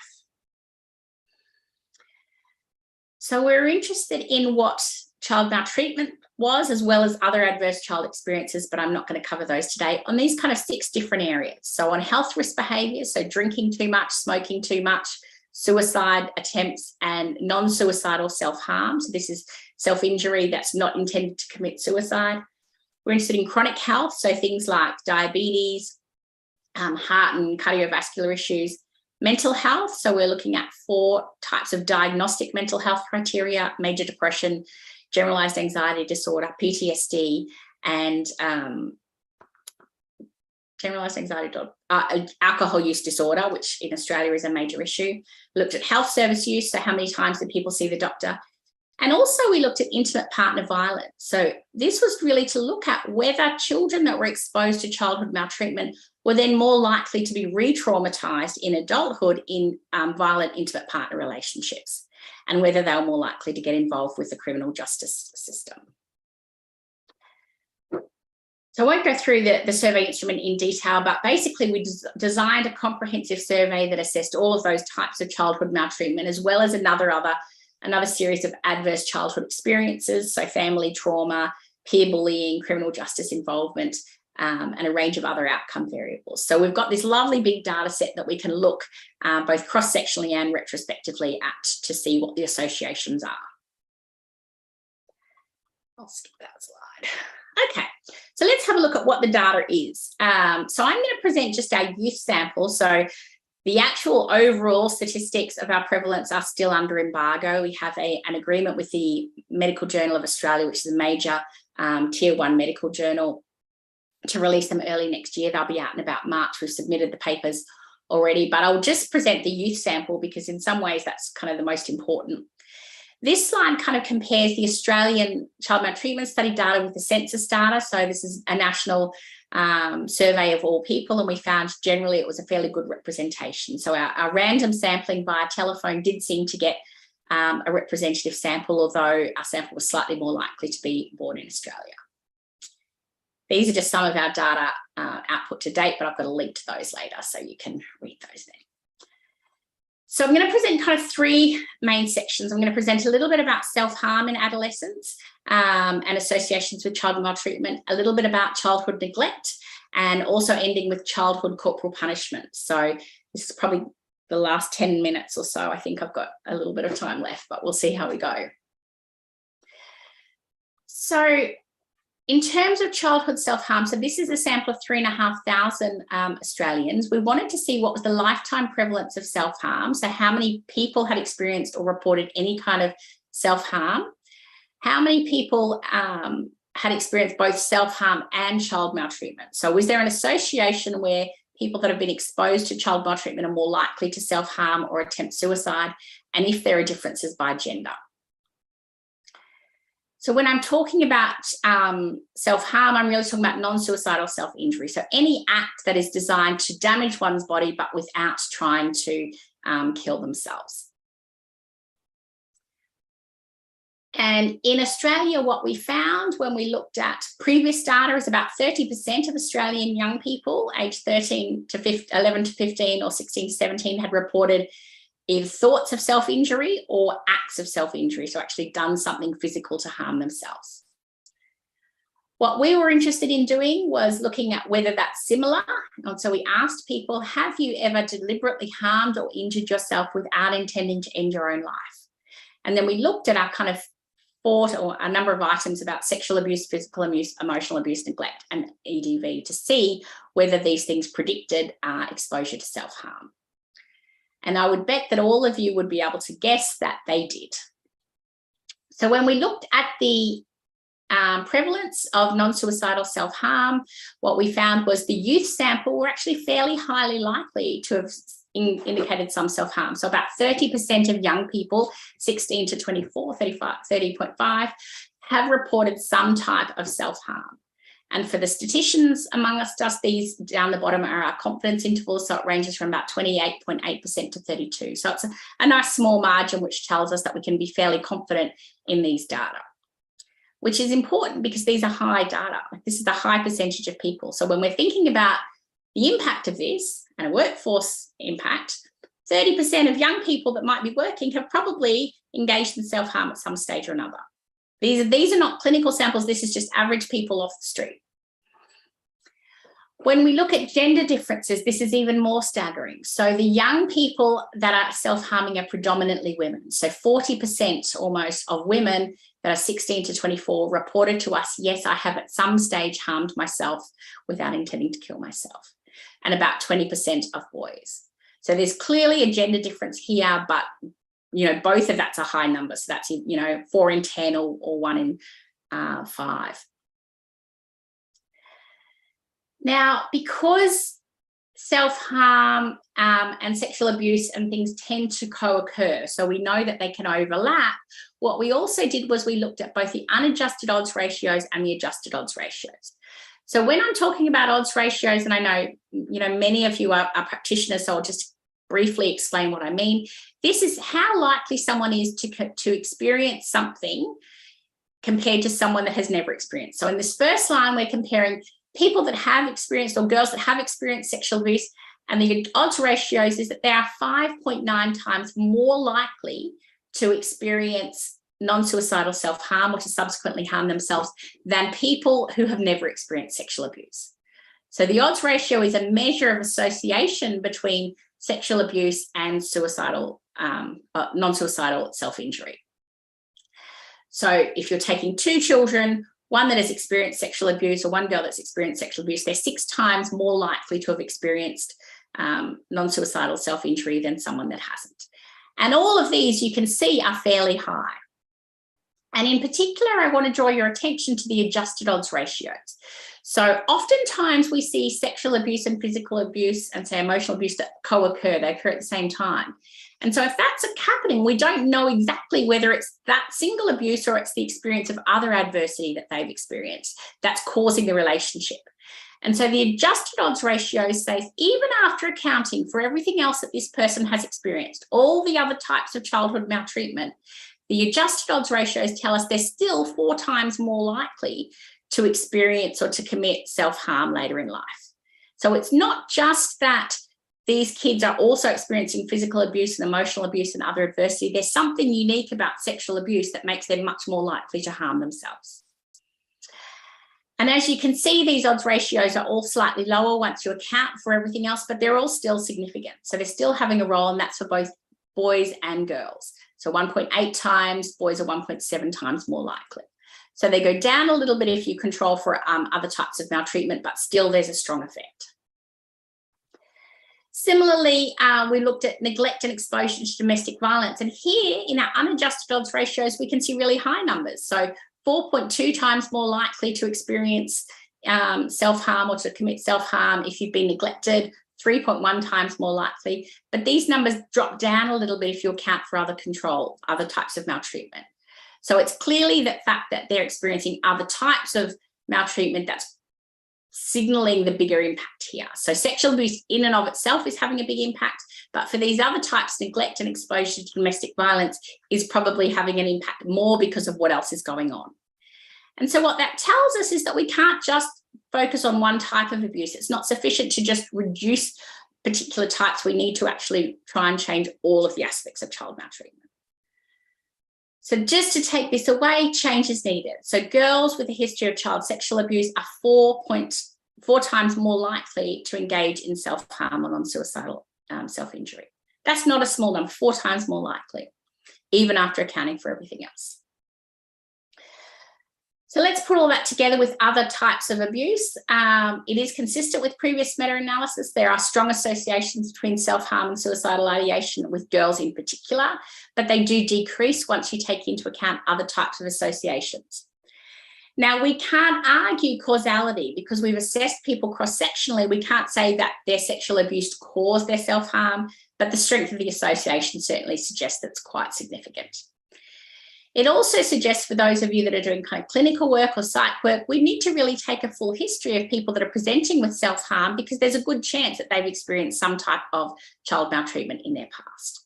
So we're interested in what child maltreatment was, as well as other adverse child experiences, but I'm not going to cover those today, on these kind of 6 different areas. So on health risk behaviours, so drinking too much, smoking too much, suicide attempts, and non-suicidal self-harm. So this is self-injury that's not intended to commit suicide. We're interested in chronic health, so things like diabetes, heart and cardiovascular issues. Mental health, so we're looking at 4 types of diagnostic mental health criteria: major depression, generalized anxiety disorder, PTSD, and generalized anxiety, alcohol use disorder, which in Australia is a major issue. We looked at health service use, so how many times did people see the doctor? And also we looked at intimate partner violence. So this was really to look at whether children that were exposed to childhood maltreatment were then more likely to be re-traumatized in adulthood in violent intimate partner relationships, and whether they were more likely to get involved with the criminal justice system. So I won't go through the survey instrument in detail, but basically we designed a comprehensive survey that assessed all of those types of childhood maltreatment, as well as another series of adverse childhood experiences, so family trauma, peer bullying, criminal justice involvement, and a range of other outcome variables. So we've got this lovely big data set that we can look both cross-sectionally and retrospectively at to see what the associations are. I'll skip that slide. Okay, so let's have a look at what the data is. So I'm going to present just our youth sample. So the actual overall statistics of our prevalence are still under embargo. We have an agreement with the Medical Journal of Australia, which is a major tier 1 medical journal, to release them early next year. They'll be out in about March. We've submitted the papers already, but I'll just present the youth sample because in some ways that's kind of the most important. This slide kind of compares the Australian child maltreatment study data with the census data. So this is a national survey of all people, and we found generally it was a fairly good representation. So our random sampling via telephone did seem to get a representative sample, although our sample was slightly more likely to be born in Australia. These are just some of our data output to date, but I've got a link to those later so you can read those then. So I'm going to present kind of 3 main sections. I'm going to present a little bit about self-harm in adolescence and associations with child maltreatment, a little bit about childhood neglect, and also ending with childhood corporal punishment. So this is probably the last 10 minutes or so. I think I've got a little bit of time left, but we'll see how we go. So in terms of childhood self-harm, so this is a sample of 3,500 Australians. We wanted to see what was the lifetime prevalence of self-harm, so how many people had experienced or reported any kind of self-harm, how many people had experienced both self-harm and child maltreatment. So was there an association where people that have been exposed to child maltreatment are more likely to self-harm or attempt suicide, and if there are differences by gender? So when I'm talking about self-harm, I'm really talking about non-suicidal self-injury. So any act that is designed to damage one's body, but without trying to kill themselves. And in Australia, what we found when we looked at previous data is about 30% of Australian young people aged 11 to 15 or 16 to 17 had reported either thoughts of self-injury or acts of self-injury, so actually done something physical to harm themselves. What we were interested in doing was looking at whether that's similar. And so we asked people, have you ever deliberately harmed or injured yourself without intending to end your own life? And then we looked at our kind of a number of items about sexual abuse, physical abuse, emotional abuse, neglect, and EDV to see whether these things predicted exposure to self-harm. And I would bet that all of you would be able to guess that they did. So when we looked at the prevalence of non-suicidal self-harm, what we found was the youth sample were actually fairly highly likely to have indicated some self-harm. So about 30% of young people, 16 to 24, 30.5, have reported some type of self-harm. And for the statisticians among us, these down the bottom are our confidence intervals. So it ranges from about 28.8% to 32%. So it's a nice small margin, which tells us that we can be fairly confident in these data, which is important because these are high data. This is a high percentage of people. So when we're thinking about the impact of this and a workforce impact, 30% of young people that might be working have probably engaged in self-harm at some stage or another. These are not clinical samples. This is just average people off the street. When we look at gender differences, this is even more staggering. So the young people that are self-harming are predominantly women. So 40% almost of women that are 16 to 24 reported to us, yes, I have at some stage harmed myself without intending to kill myself. And about 20% of boys. So there's clearly a gender difference here, but both of that's a high number. So that's 4 in 10 or 1 in 5. Now, because self-harm and sexual abuse and things tend to co-occur, so we know that they can overlap, what we also did was we looked at both the unadjusted odds ratios and the adjusted odds ratios. So when I'm talking about odds ratios, and I know, many of you are practitioners, so I'll just briefly explain what I mean. This is how likely someone is to experience something compared to someone that has never experienced. So in this first line, we're comparing people that have experienced or girls that have experienced sexual abuse, and the odds ratios is that they are 5.9 times more likely to experience non-suicidal self-harm or to subsequently harm themselves than people who have never experienced sexual abuse. So the odds ratio is a measure of association between sexual abuse and suicidal, non-suicidal self-injury. So if you're taking 2 children, one that has experienced sexual abuse or one girl that's experienced sexual abuse, they're 6 times more likely to have experienced non-suicidal self-injury than someone that hasn't. And all of these you can see are fairly high. And in particular, I want to draw your attention to the adjusted odds ratios. So oftentimes we see sexual abuse and physical abuse and say emotional abuse that co-occur, they occur at the same time. And so if that's happening, we don't know exactly whether it's that single abuse or it's the experience of other adversity that they've experienced that's causing the relationship. And so the adjusted odds ratio says even after accounting for everything else that this person has experienced, all the other types of childhood maltreatment, the adjusted odds ratios tell us they're still 4 times more likely to experience or to commit self-harm later in life. So it's not just that these kids are also experiencing physical abuse and emotional abuse and other adversity. There's something unique about sexual abuse that makes them much more likely to harm themselves. And as you can see, these odds ratios are all slightly lower once you account for everything else, but they're all still significant. So they're still having a role, and that's for both boys and girls. So 1.8 times, boys are 1.7 times more likely. So they go down a little bit if you control for other types of maltreatment, but still there's a strong effect. Similarly, we looked at neglect and exposure to domestic violence. And here in our unadjusted odds ratios, we can see really high numbers. So 4.2 times more likely to experience self-harm or to commit self-harm if you've been neglected, 3.1 times more likely. But these numbers drop down a little bit if you account for other types of maltreatment. So it's clearly the fact that they're experiencing other types of maltreatment that's signaling the bigger impact here. So sexual abuse in and of itself is having a big impact, but for these other types, neglect and exposure to domestic violence is probably having an impact more because of what else is going on. And so what that tells us is that we can't just focus on one type of abuse. It's not sufficient to just reduce particular types. We need to actually try and change all of the aspects of child maltreatment. So just to take this away, change is needed. So girls with a history of child sexual abuse are 4 times more likely to engage in self-harm or non-suicidal self-injury. That's not a small number, 4 times more likely, even after accounting for everything else. So let's put all that together with other types of abuse. It is consistent with previous meta-analysis. There are strong associations between self-harm and suicidal ideation with girls in particular, but they do decrease once you take into account other types of associations. Now, we can't argue causality because we've assessed people cross-sectionally. We can't say that their sexual abuse caused their self-harm, but the strength of the association certainly suggests that's quite significant. It also suggests for those of you that are doing kind of clinical work or psych work, we need to really take a full history of people that are presenting with self-harm, because there's a good chance that they've experienced some type of child maltreatment in their past.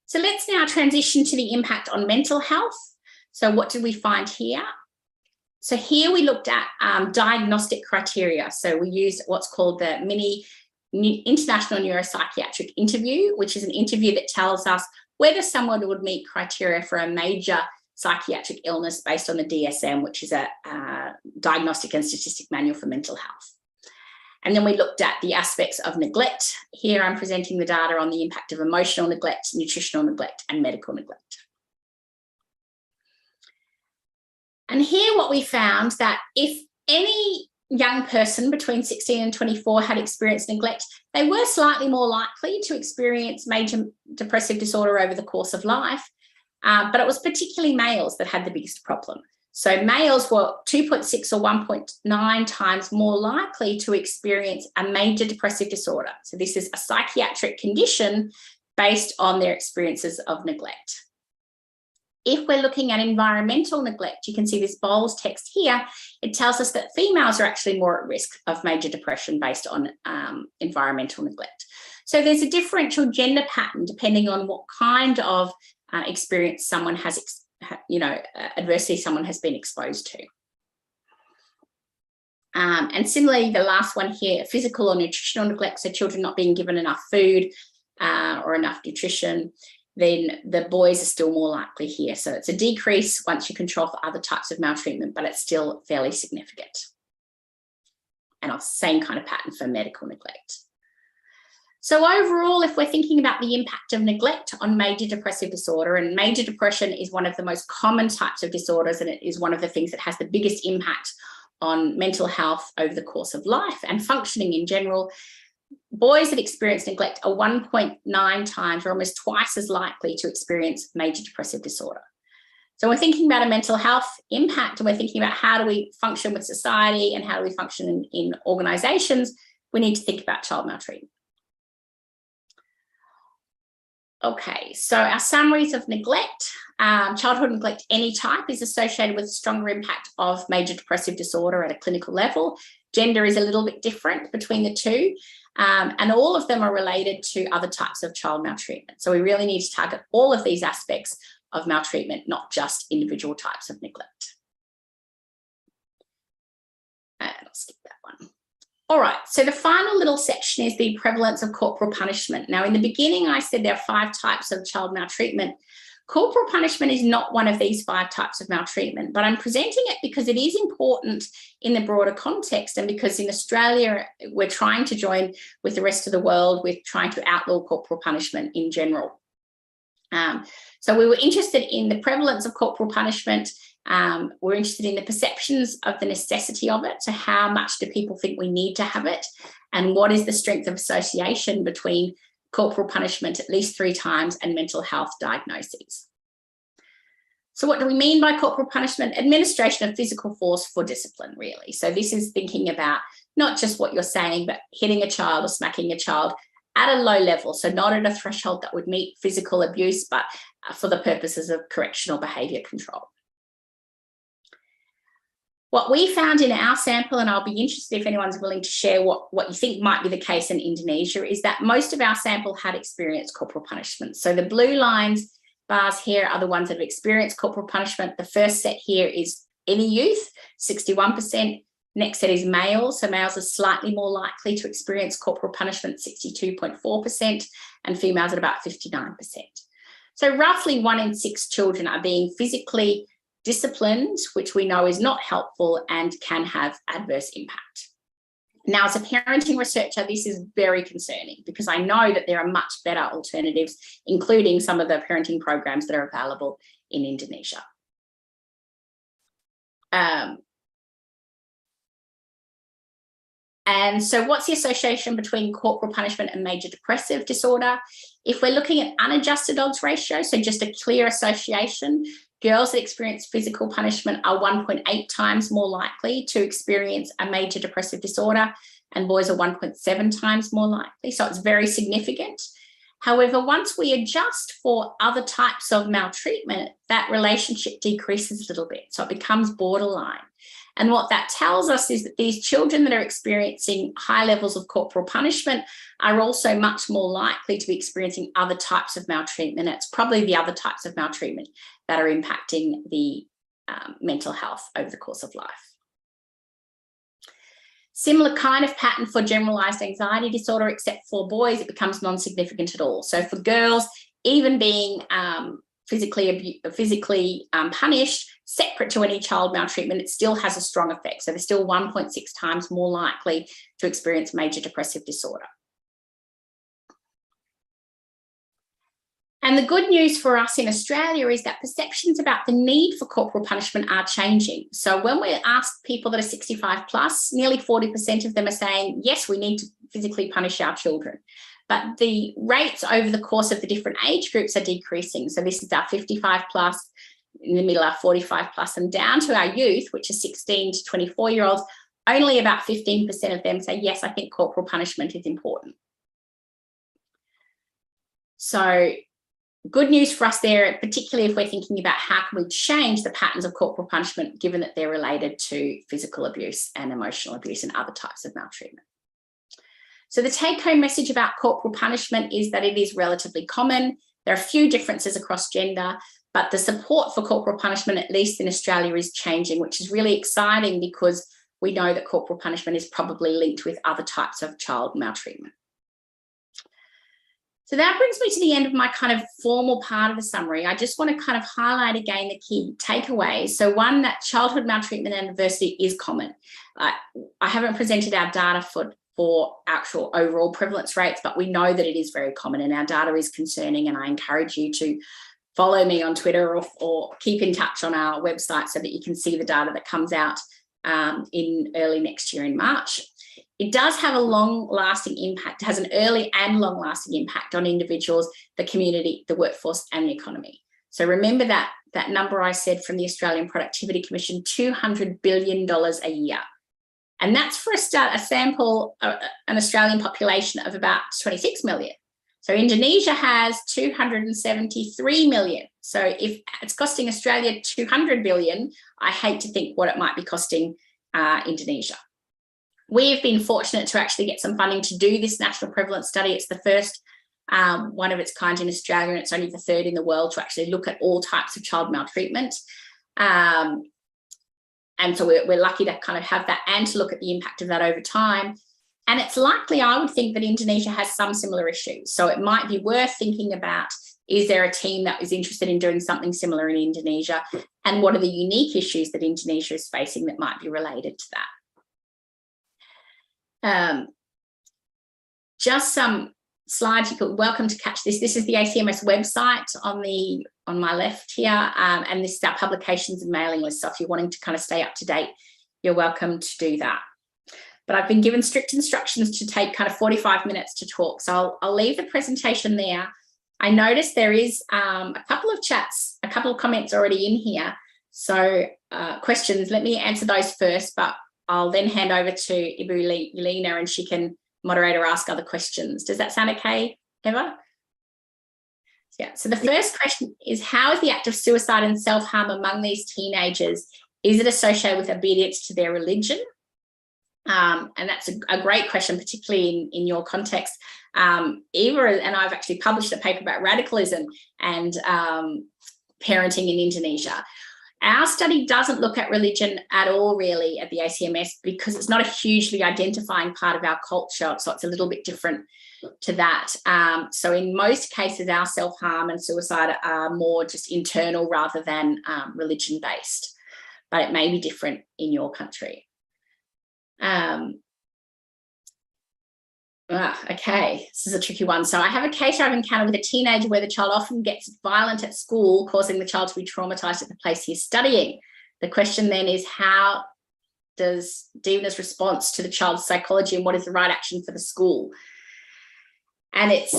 So let's now transition to the impact on mental health. So what did we find here? So here we looked at diagnostic criteria. So we used what's called the International Neuropsychiatric Interview, which is an interview that tells us whether someone would meet criteria for a major psychiatric illness based on the DSM, which is a Diagnostic and Statistic Manual for Mental Health. And then we looked at the aspects of neglect. Here I'm presenting the data on the impact of emotional neglect, nutritional neglect, and medical neglect. And here what we found that if any young person between 16 and 24 had experienced neglect, they were slightly more likely to experience major depressive disorder over the course of life, but it was particularly males that had the biggest problem. So males were 2.6 or 1.9 times more likely to experience a major depressive disorder. So this is a psychiatric condition based on their experiences of neglect. If we're looking at environmental neglect, you can see this bold text here. It tells us that females are actually more at risk of major depression based on environmental neglect. So there's a differential gender pattern depending on what kind of experience someone has, adversity someone has been exposed to. And similarly, the last one here, physical or nutritional neglect, so children not being given enough food or enough nutrition, then the boys are still more likely here. So it's a decrease once you control for other types of maltreatment, but it's still fairly significant. And the same kind of pattern for medical neglect. So overall, if we're thinking about the impact of neglect on major depressive disorder, and major depression is one of the most common types of disorders, and it is one of the things that has the biggest impact on mental health over the course of life and functioning in general, boys that experience neglect are 1.9 times or almost twice as likely to experience major depressive disorder. So we're thinking about a mental health impact, and we're thinking about how do we function with society and how do we function in organisations. We need to think about child maltreatment. Okay, so our summaries of neglect. Childhood neglect any type is associated with stronger impact of major depressive disorder at a clinical level. Gender is a little bit different between the two. And all of them are related to other types of child maltreatment. So we really need to target all of these aspects of maltreatment, not just individual types of neglect. And I'll skip that one. All right, so the final little section is the prevalence of corporal punishment. Now, in the beginning, I said there are 5 types of child maltreatment. Corporal punishment is not one of these 5 types of maltreatment, but I'm presenting it because it is important in the broader context, and because in Australia, we're trying to join with the rest of the world with trying to outlaw corporal punishment in general. So we were interested in the prevalence of corporal punishment. We're interested in the perceptions of the necessity of it. So how much do people think we need to have it? And what is the strength of association between corporal punishment at least 3 times and mental health diagnoses? So what do we mean by corporal punishment? Administration of physical force for discipline, really. So this is thinking about not just what you're saying, but hitting a child or smacking a child at a low level. So not at a threshold that would meet physical abuse, but for the purposes of correctional behaviour control. What we found in our sample, and I'll be interested if anyone's willing to share what you think might be the case in Indonesia, is that most of our sample had experienced corporal punishment. So the blue bars here are the ones that have experienced corporal punishment. The first set here is any youth, 61%. Next set is males. So males are slightly more likely to experience corporal punishment, 62.4%, and females at about 59%. So roughly 1 in 6 children are being physically disciplined, which we know is not helpful and can have adverse impact. Now, as a parenting researcher, this is very concerning because I know that there are much better alternatives, including some of the parenting programs that are available in Indonesia. And so what's the association between corporal punishment and major depressive disorder? If we're looking at unadjusted odds ratio, so just a clear association, girls that experience physical punishment are 1.8 times more likely to experience a major depressive disorder, and boys are 1.7 times more likely. So it's very significant. However, once we adjust for other types of maltreatment, that relationship decreases a little bit. So it becomes borderline. And what that tells us is that these children that are experiencing high levels of corporal punishment are also much more likely to be experiencing other types of maltreatment. It's probably the other types of maltreatment that are impacting the mental health over the course of life. Similar kind of pattern for generalized anxiety disorder, except for boys, it becomes non-significant at all. So for girls, even being physically punished, separate to any child maltreatment, it still has a strong effect. So they're still 1.6 times more likely to experience major depressive disorder. And the good news for us in Australia is that perceptions about the need for corporal punishment are changing. So when we ask people that are 65 plus, nearly 40% of them are saying, yes, we need to physically punish our children. But the rates over the course of the different age groups are decreasing. So this is our 55 plus, in the middle our 45 plus, and down to our youth, which are 16 to 24-year-olds, only about 15% of them say, yes, I think corporal punishment is important. So good news for us there, particularly if we're thinking about how can we change the patterns of corporal punishment, given that they're related to physical abuse and emotional abuse and other types of maltreatment. So the take-home message about corporal punishment is that it is relatively common. There are a few differences across gender, but the support for corporal punishment, at least in Australia, is changing, which is really exciting because we know that corporal punishment is probably linked with other types of child maltreatment. So that brings me to the end of my kind of formal part of the summary. I just want to kind of highlight again the key takeaways. So one, that childhood maltreatment and adversity is common. I haven't presented our data for actual overall prevalence rates, but we know that it is very common and our data is concerning, and I encourage you to follow me on Twitter or keep in touch on our website so that you can see the data that comes out in early next year in March. It does have a long-lasting impact, has an early and long-lasting impact on individuals, the community, the workforce, and the economy. So remember that number I said from the Australian Productivity Commission, $200 billion a year. And that's for a sample, an Australian population of about 26 million. So Indonesia has 273 million. So if it's costing Australia 200 billion, I hate to think what it might be costing Indonesia. We have been fortunate to actually get some funding to do this national prevalence study. It's the first one of its kind in Australia, and it's only the third in the world to actually look at all types of child maltreatment. And so we're lucky to kind of have that and to look at the impact of that over time. And it's likely, I would think, that Indonesia has some similar issues. So it might be worth thinking about, is there a team that is interested in doing something similar in Indonesia? And what are the unique issues that Indonesia is facing that might be related to that? Just some slides. You're welcome to catch this. This is the ACMS website on my left here, and this is our publications and mailing list. So if you're wanting to kind of stay up to date, you're welcome to do that. But I've been given strict instructions to take kind of 45 minutes to talk. So I'll leave the presentation there. I noticed there is a couple of chats, a couple of comments already in here. So questions, let me answer those first, but I'll then hand over to Ibu Yelena and she can moderate or ask other questions. Does that sound okay, Eva? Yeah, so the first question is, how is the act of suicide and self-harm among these teenagers? Is it associated with obedience to their religion? And that's a great question, particularly in your context. Eva and I've actually published a paper about radicalism and parenting in Indonesia. Our study doesn't look at religion at all, really, at the ACMS, because it's not a hugely identifying part of our culture, so it's a little bit different to that. So in most cases, our self-harm and suicide are more just internal rather than religion-based, but it may be different in your country. Okay, this is a tricky one. So I have a case I've encountered with a teenager where the child often gets violent at school, causing the child to be traumatized at the place he's studying. The question then is, how does Divna's response to the child's psychology and what is the right action for the school? And it's,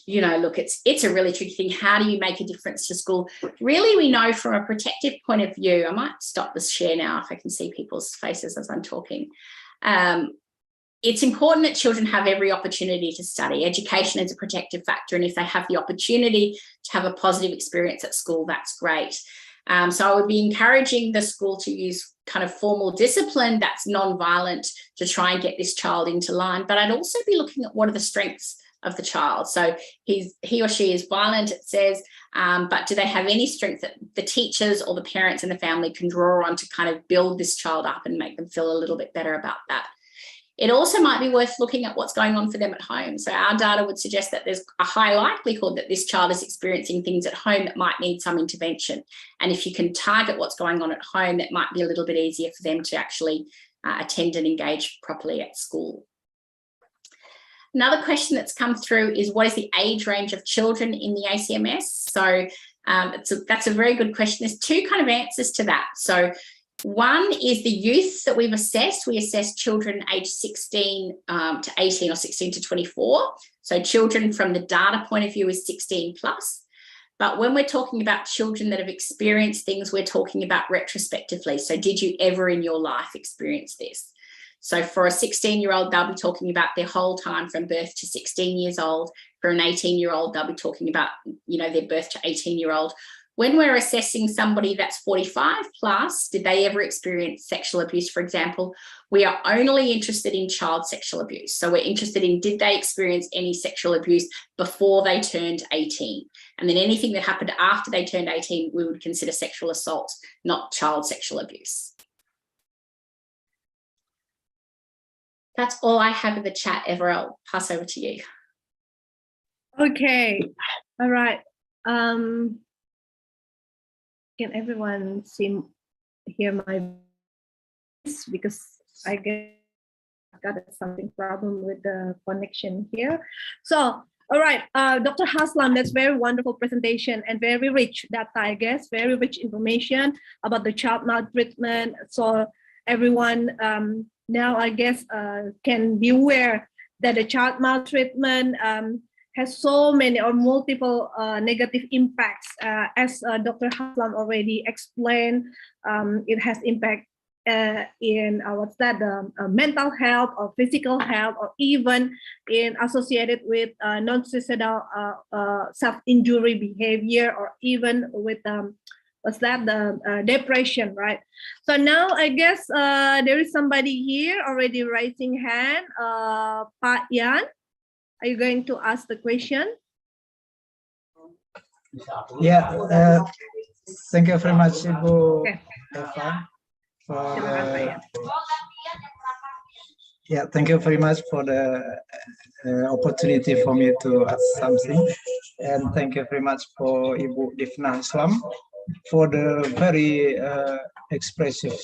you know, look, it's a really tricky thing. How do you make a difference to school? Really, we know from a protective point of view, I might stop this share now if I can see people's faces as I'm talking. it's important that children have every opportunity to study. Education is a protective factor, and if they have the opportunity to have a positive experience at school, that's great. So I would be encouraging the school to use kind of formal discipline that's non-violent to try and get this child into line. But I'd also be looking at what are the strengths of the child. So he or she is violent, it says, but do they have any strength that the teachers or the parents and the family can draw on to kind of build this child up and make them feel a little bit better about that? It also might be worth looking at what's going on for them at home. So our data would suggest that there's a high likelihood that this child is experiencing things at home that might need some intervention. And if you can target what's going on at home, that might be a little bit easier for them to actually attend and engage properly at school. Another question that's come through is, what is the age range of children in the ACMS? So that's a very good question. There's two kind of answers to that. So one is the youth that we've assessed. We assess children aged 16 to 18 or 16 to 24. So children from the data point of view is 16 plus. But when we're talking about children that have experienced things, we're talking about retrospectively. So did you ever in your life experience this? So for a 16-year-old, they'll be talking about their whole time from birth to 16 years old. For an 18-year-old, they'll be talking about, their birth to 18-year-old. When we're assessing somebody that's 45 plus, did they ever experience sexual abuse, for example, we are only interested in child sexual abuse. So we're interested in, did they experience any sexual abuse before they turned 18? And then anything that happened after they turned 18, we would consider sexual assault, not child sexual abuse. That's all I have in the chat, Ever. I'll pass over to you. Okay, all right. Can everyone hear my voice? Because I guess I've got something problem with the connection here. So, all right, Dr. Haslam, that's very wonderful presentation and very rich data, I guess, very rich information about the child maltreatment. So everyone now, I guess, can be aware that the child maltreatment has so many or multiple negative impacts. As Dr. Haslam already explained, it has impact in mental health or physical health, or even in associated with non-suicidal self-injury behavior, or even with depression, right? So now I guess there is somebody here already raising hand. Pak Yan, are you going to ask the question? Yeah, thank you very much, Ibu Okay. Eva. Thank you very much for the opportunity for me to ask something. And thank you very much for Ibu Divna Islam for the very expressive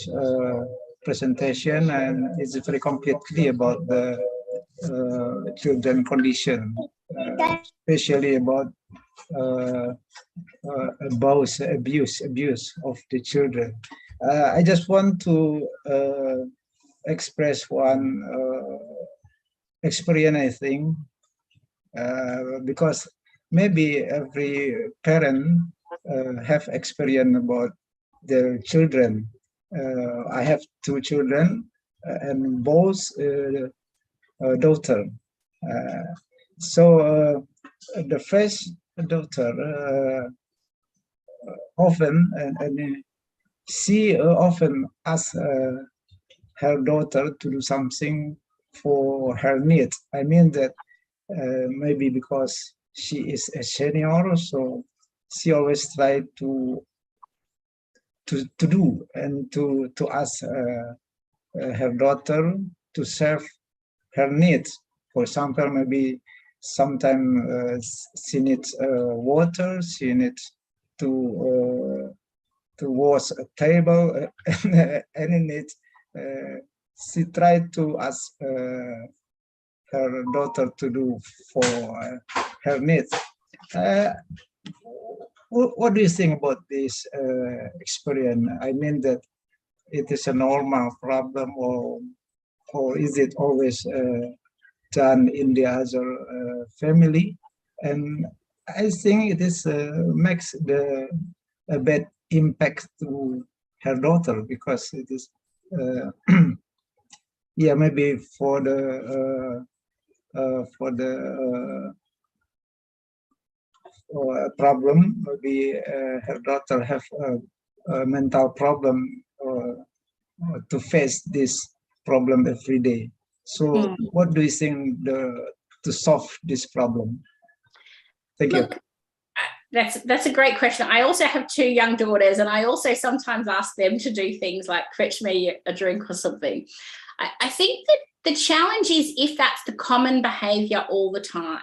presentation, and it's very completely about the children condition, especially about abuse of the children. I just want to express one experience, I think, because maybe every parent have experience about their children. I have two children and both daughter. So the first daughter often, and she often asks her daughter to do something for her needs. I mean that maybe because she is a senior, so she always try to do and to ask her daughter to serve her needs. For example, maybe sometimes she needs water, she needs to wash a table, any need. She tried to ask her daughter to do for her needs. What do you think about this experience? I mean that it is a normal problem, or is it always done in the other family? And I think it is makes a bad impact to her daughter, because it is yeah, maybe for the problem, maybe her daughter have a mental problem to face this problem every day. So what do you think to solve this problem? Thank you. That's a great question. I also have 2 young daughters, and I also sometimes ask them to do things like fetch me a drink or something. I think that the challenge is if that's the common behavior all the time,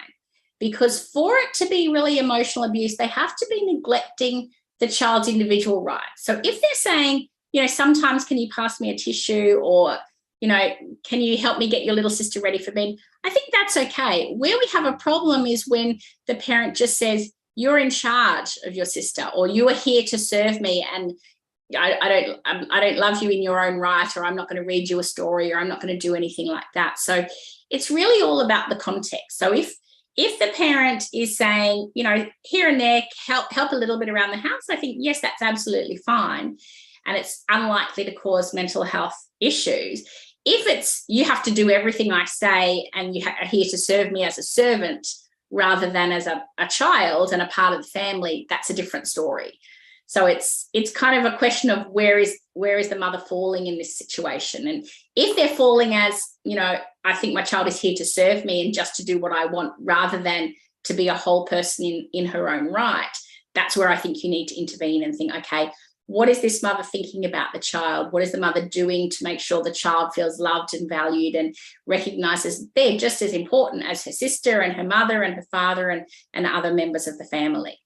because for it to be really emotional abuse, they have to be neglecting the child's individual rights. So if they're saying, sometimes can you pass me a tissue, or, can you help me get your little sister ready for bed? I think that's okay. Where we have a problem is when the parent just says, you're in charge of your sister, or you are here to serve me, and I don't love you in your own right, or I'm not going to read you a story, or I'm not going to do anything like that. So it's really all about the context. So if the parent is saying, here and there, help a little bit around the house, I think, yes, that's absolutely fine. And it's unlikely to cause mental health issues. If it's, you have to do everything I say and you are here to serve me as a servant rather than as a child and a part of the family, that's a different story. So it's kind of a question of where is the mother falling in this situation. And if they're falling as, I think my child is here to serve me and just to do what I want rather than to be a whole person in her own right, that's where I think you need to intervene and think, okay, what is this mother thinking about the child? What is the mother doing to make sure the child feels loved and valued and recognises they're just as important as her sister and her mother and her father and other members of the family?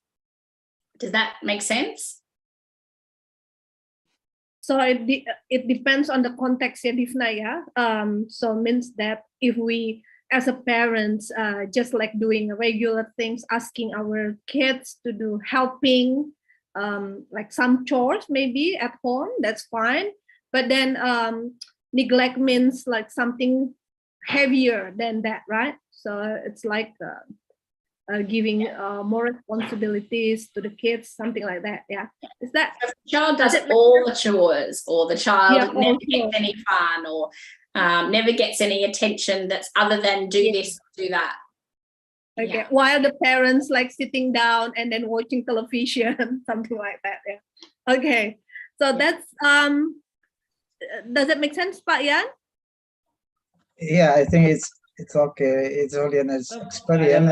Does that make sense? So it depends on the context, ya, Divna, yeah. So means that if we, as a parents, just like doing regular things, asking our kids to do helping, like some chores maybe at home, that's fine. But then neglect means like something heavier than that, right? So it's like giving more responsibilities to the kids, something like that. Yeah, is that if the child does all the chores, or the child never gets any fun, or never gets any attention that's other than do this, do that. Okay, yeah. While the parents like sitting down and then watching television, something like that. Yeah. Okay, so that's does it make sense, Pak Yan? Yeah, I think it's okay. It's only an experience,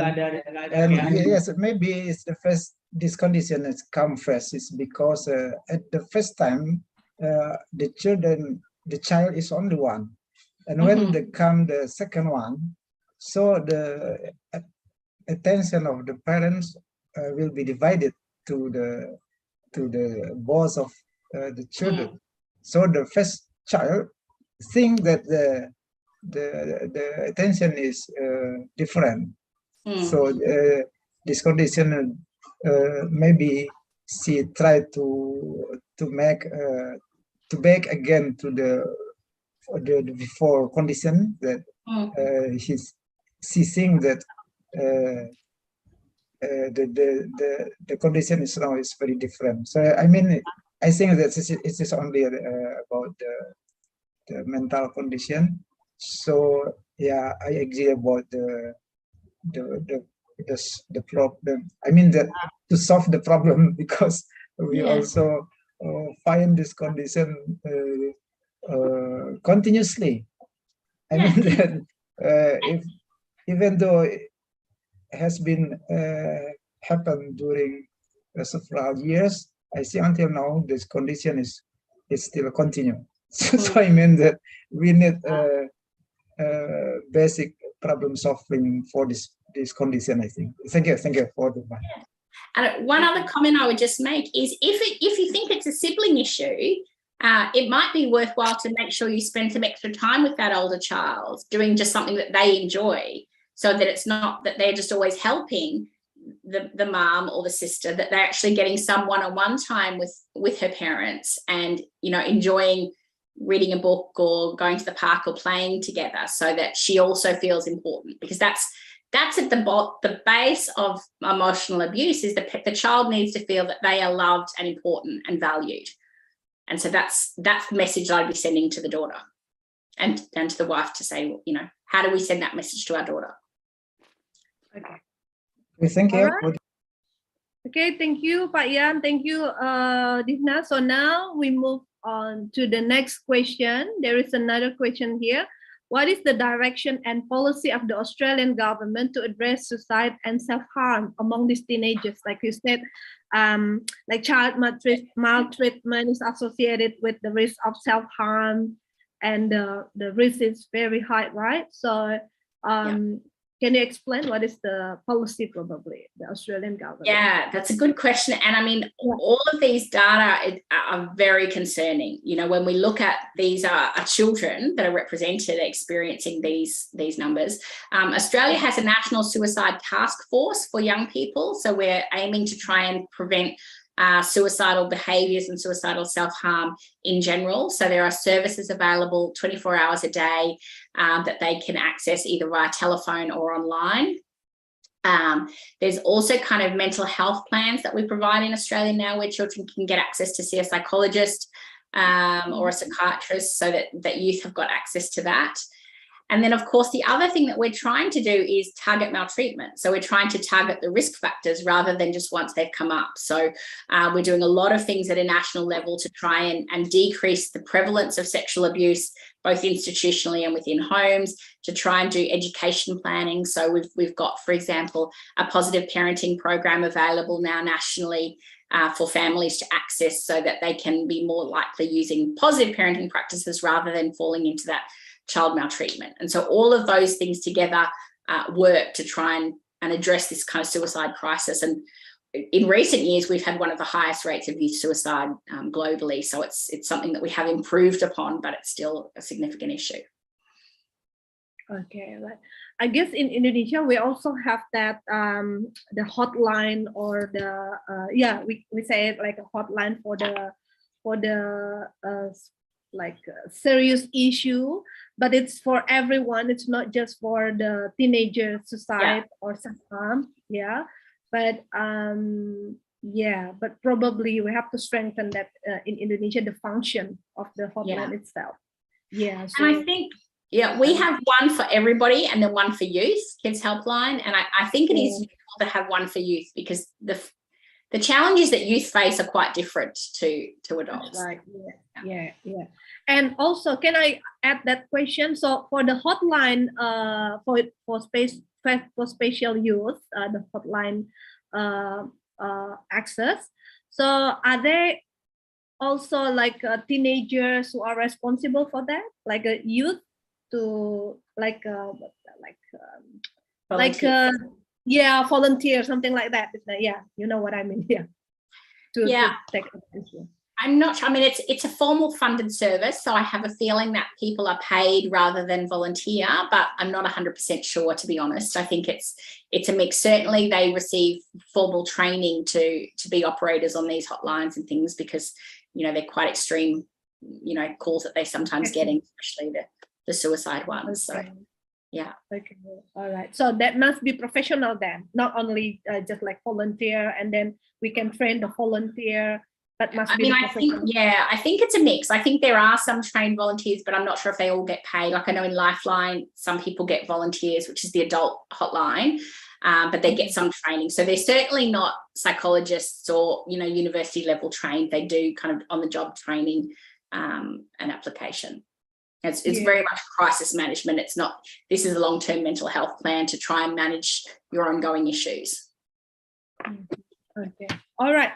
and yes, maybe it's the first. This condition has come first is because at the first time the child is only one, and when they come the second one, so the attention of the parents will be divided to the both of the children. So the first child think that the attention is different. So this condition maybe she tried to make to back again to the before condition that she think that the condition is now is very different. So I mean, I think that it is only about the mental condition. So yeah, I agree about the problem. I mean that to solve the problem, because we also find this condition continuously. I mean that if even though it has been happened during several years, I see until now this condition is still continue. So I mean that we need basic problem solving for this condition, I think. Thank you for the one. And one other comment I would just make is if you think it's a sibling issue, it might be worthwhile to make sure you spend some extra time with that older child, doing just something that they enjoy, so that it's not that they're just always helping the mom or the sister, that they're actually getting some one-on-one time with her parents and, enjoying reading a book or going to the park or playing together, so that she also feels important, because that's at the base of emotional abuse, is the child needs to feel that they are loved and important and valued. And so that's the message I'd be sending to the daughter. and to the wife to say, you know, how do we send that message to our daughter? Okay. Thank you. Right. Okay, thank you, Pak Yan. Thank you, Divna. So now we move on to the next question. There is another question here. What is the direction and policy of the Australian government to address suicide and self-harm among these teenagers? Like you said, like child maltreatment is associated with the risk of self-harm, and the risk is very high, right? So can you explain what is the policy, probably, the Australian government? Yeah, that's a good question. And I mean, all of these data are very concerning. You know, when we look at these are children that are represented experiencing these numbers. Australia has a national suicide task force for young people. So we're aiming to try and prevent suicidal behaviours and suicidal self-harm in general. So there are services available 24 hours a day that they can access either via telephone or online. There's also kind of mental health plans that we provide in Australia now, where children can get access to see a psychologist or a psychiatrist, so that youth have got access to that. And then, of course, the other thing that we're trying to do is target maltreatment. So we're trying to target the risk factors rather than just once they've come up. So we're doing a lot of things at a national level to try and decrease the prevalence of sexual abuse, both institutionally and within homes, to try and do education planning. So we've got, for example, a positive parenting program available now nationally for families to access, so that they can be more likely using positive parenting practices rather than falling into that child maltreatment. And so all of those things together work to try and address this kind of suicide crisis. And in recent years, we've had one of the highest rates of youth suicide globally. So it's something that we have improved upon, but it's still a significant issue. Okay, right. I guess in Indonesia we also have that the hotline, or the we say it like a hotline for the serious issue, but it's for everyone. It's not just for the teenager suicide or self-harm. But probably we have to strengthen that in Indonesia, the function of the hotline itself. So, and I think we have one for everybody and then one for youth, Kids Helpline, and I think it is useful to have one for youth, because the challenges that youth face are quite different to adults. Right. Yeah. And also, can I add that question? So for the hotline for special youth, the hotline access. So are they also like teenagers who are responsible for that, like a youth to volunteer, something like that? You know what I mean. To take attention. I'm not sure. I mean, it's a formal funded service, so I have a feeling that people are paid rather than volunteer, but I'm not 100% sure, to be honest. I think it's a mix. Certainly they receive formal training to be operators on these hotlines and things, because, you know, they're quite extreme, you know, calls that they sometimes get, especially the suicide ones. So Okay, all right. So that must be professional then, not only just like volunteer, and then we can train the volunteer. That must be. I think it's a mix. I think there are some trained volunteers, but I'm not sure if they all get paid. Like I know in Lifeline, some people get volunteers, which is the adult hotline, but they get some training. So they're certainly not psychologists or, you know, university level trained. They do kind of on the job training and application. It's very much crisis management. It's not, this is a long-term mental health plan to try and manage your ongoing issues. Okay. All right.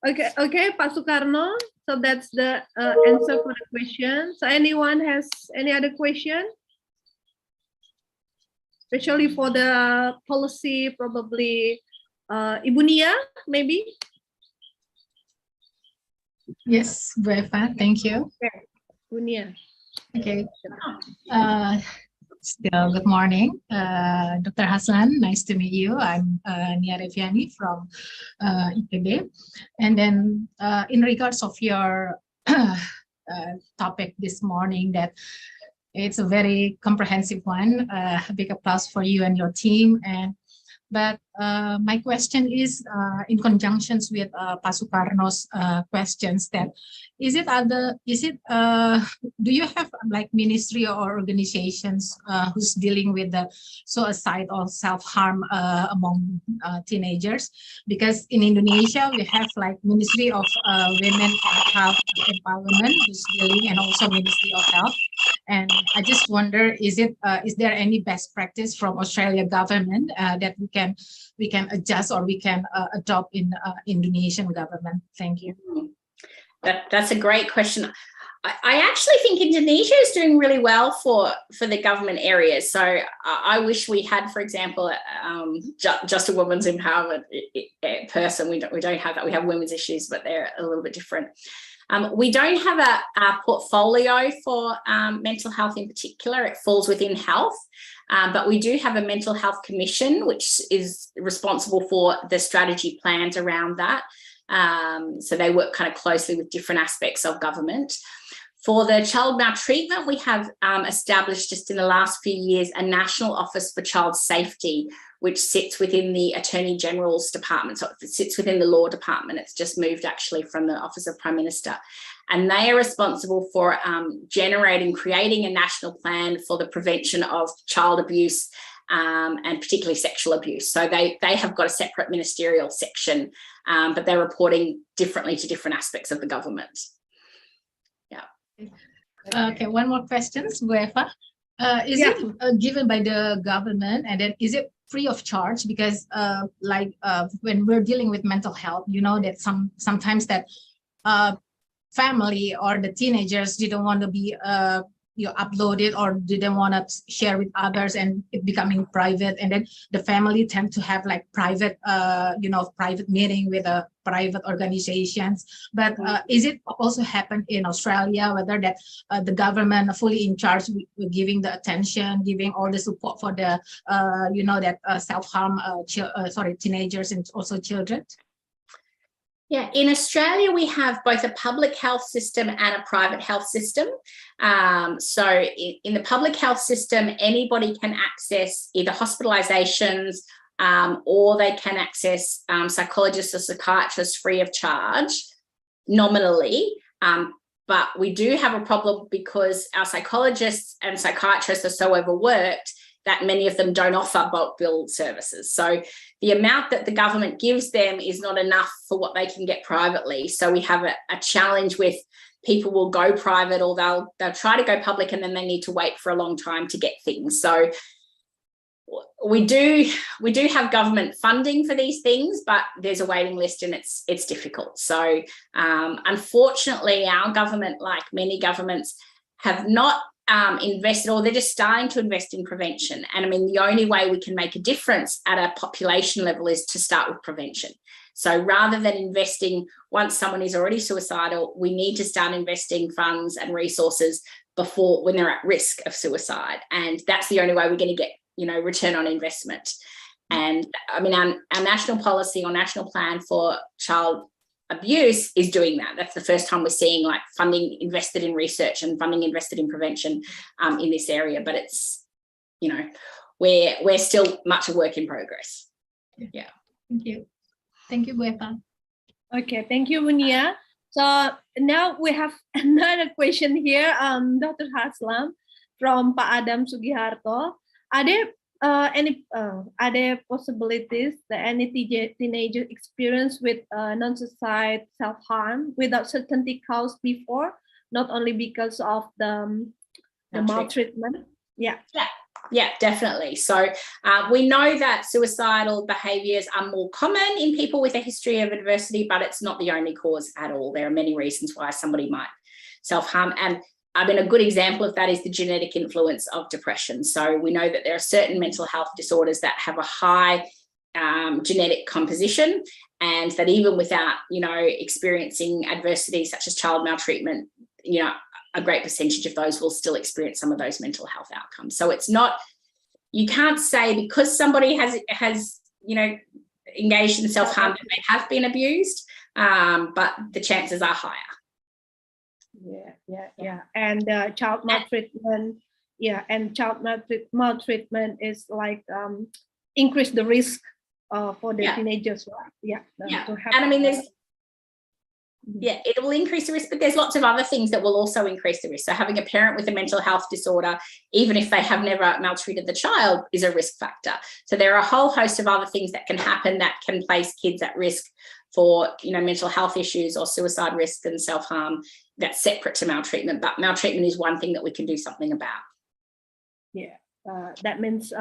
Okay, Pak Sukarno. So that's the answer for the question. So anyone has any other question? Especially for the policy, probably Ibu Nia, maybe? Yes, Bu Eva, thank you. Okay, Ibu Nia. Okay. Still, good morning, Dr. Hassan. Nice to meet you. I'm Nia Reviani from IPB. And then in regards of your topic this morning, that it's a very comprehensive one, a big applause for you and your team. And But my question is in conjunction with Pak Sukarno's questions, that do you have like ministry or organizations who's dealing with the suicide or self-harm among teenagers? Because in Indonesia we have like Ministry of Women and Health Empowerment who's dealing, and also Ministry of Health. And I just wonder, is there any best practice from Australia government that we can adjust or we can adopt in Indonesian government? Thank you. That's a great question. I actually think Indonesia is doing really well for the government areas. So I wish we had, for example, just a women's empowerment person. We don't have that. We have women's issues, but they're a little bit different. We don't have a portfolio for mental health in particular. It falls within health, but we do have a mental health commission, which is responsible for the strategy plans around that. So they work kind of closely with different aspects of government. For the child maltreatment, we have established just in the last few years a National Office for Child Safety, which sits within the Attorney General's department. So it sits within the law department. It's just moved actually from the Office of Prime Minister. And they are responsible for creating a national plan for the prevention of child abuse and particularly sexual abuse. So they have got a separate ministerial section, but they're reporting differently to different aspects of the government. Okay, one more question, Bu Eva. Is it given by the government, and then is it free of charge? Because when we're dealing with mental health, you know that sometimes that family or the teenagers didn't want to be uploaded or didn't want to share with others, and it becoming private, and then the family tend to have like private private meeting with private organizations. But is it also happen in Australia, whether that the government fully in charge with giving the attention, giving all the support for the self-harm teenagers and also children? Yeah, in Australia, we have both a public health system and a private health system. So in the public health system, anybody can access either hospitalizations or they can access psychologists or psychiatrists free of charge, nominally. But we do have a problem because our psychologists and psychiatrists are so overworked that many of them don't offer bulk bill services. So the amount that the government gives them is not enough for what they can get privately. So we have a challenge with people will go private, or they'll try to go public, and then they need to wait for a long time to get things. So we do have government funding for these things, but there's a waiting list and it's difficult. So unfortunately, our government, like many governments, have not invested, or they're just starting to invest in prevention. And I mean, the only way we can make a difference at a population level is to start with prevention. So rather than investing once someone is already suicidal, we need to start investing funds and resources before, when they're at risk of suicide. And that's the only way we're going to get, return on investment. And I mean, our national policy or national plan for child abuse is doing that. That's the first time we're seeing like funding invested in research and funding invested in prevention in this area. But it's, we're still much a work in progress. Yeah. Thank you. Thank you, Bu Eva. Okay, thank you, Munia. So now we have another question here, Dr. Haslam from Pak Adam Sugiharto. Are there possibilities that any teenager experience with non-suicide self-harm without certainty caused before, not only because of the maltreatment? Yeah, definitely. So we know that suicidal behaviours are more common in people with a history of adversity, but it's not the only cause at all. There are many reasons why somebody might self-harm. And I mean, a good example of that is the genetic influence of depression. So we know that there are certain mental health disorders that have a high genetic composition, and that even without, experiencing adversity such as child maltreatment, a great percentage of those will still experience some of those mental health outcomes. So it's not, you can't say because somebody has engaged in self-harm that they have been abused, but the chances are higher. Yeah. And child maltreatment, maltreatment is like increase the risk for the Yeah. teenagers, right? Yeah. Yeah. To have, and I mean, it will increase the risk, but there's lots of other things that will also increase the risk. So having a parent with a mental health disorder, even if they have never maltreated the child, is a risk factor. So there are a whole host of other things that can happen that can place kids at risk for, mental health issues or suicide risk and self-harm that's separate to maltreatment. But maltreatment is one thing that we can do something about. Yeah, that means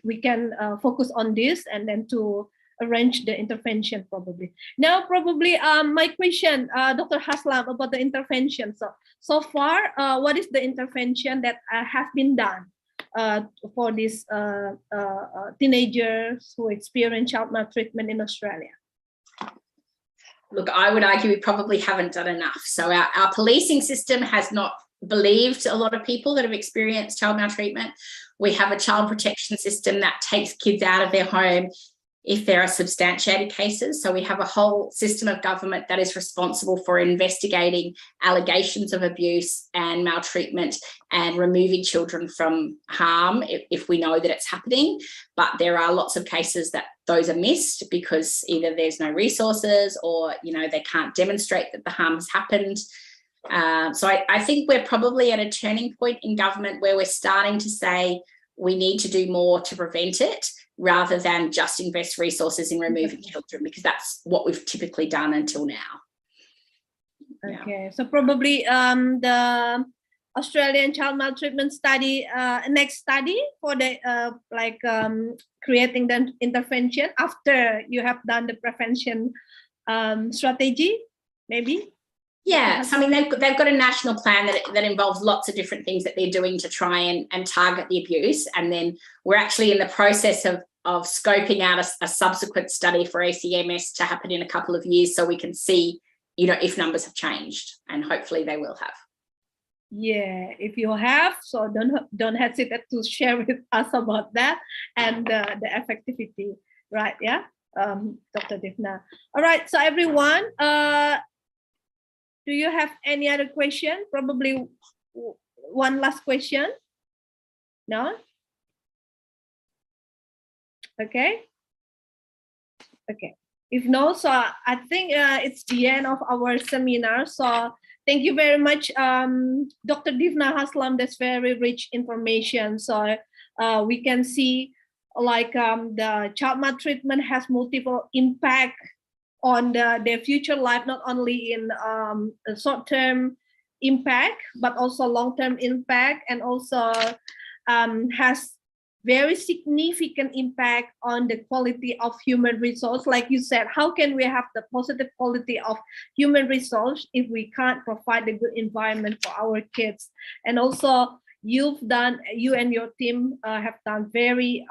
we can focus on this and then to arrange the intervention probably. Now probably my question, Dr. Haslam, about the intervention. So far, what is the intervention that has been done for these teenagers who experience child maltreatment in Australia? Look, I would argue we probably haven't done enough. So our policing system has not believed a lot of people that have experienced child maltreatment. We have a child protection system that takes kids out of their home if there are substantiated cases. So we have a whole system of government that is responsible for investigating allegations of abuse and maltreatment and removing children from harm if we know that it's happening. But there are lots of cases that those are missed because either there's no resources or, they can't demonstrate that the harm has happened. So I think we're probably at a turning point in government where we're starting to say we need to do more to prevent it rather than just invest resources in removing children, because that's what we've typically done until now. Okay, so probably the Australian child maltreatment study, next study for the creating the intervention after you have done the prevention strategy, maybe? Yeah, so I mean, they've got a national plan that involves lots of different things that they're doing to try and target the abuse. And then we're actually in the process of scoping out a subsequent study for ACMS to happen in a couple of years so we can see, if numbers have changed, and hopefully they will have. Yeah, if you have, so don't hesitate to share with us about that and the effectivity, right? Yeah, Dr. Divna. All right, so everyone, do you have any other question? Probably one last question. No? Okay. Okay. If no, so I think it's the end of our seminar. So thank you very much, Dr. Divna Haslam. That's very rich information. So we can see the child maltreatment has multiple impact on their future life, not only in short-term impact, but also long-term impact, and also has very significant impact on the quality of human resource. Like you said, how can we have the positive quality of human resource if we can't provide a good environment for our kids? And also, you and your team have done very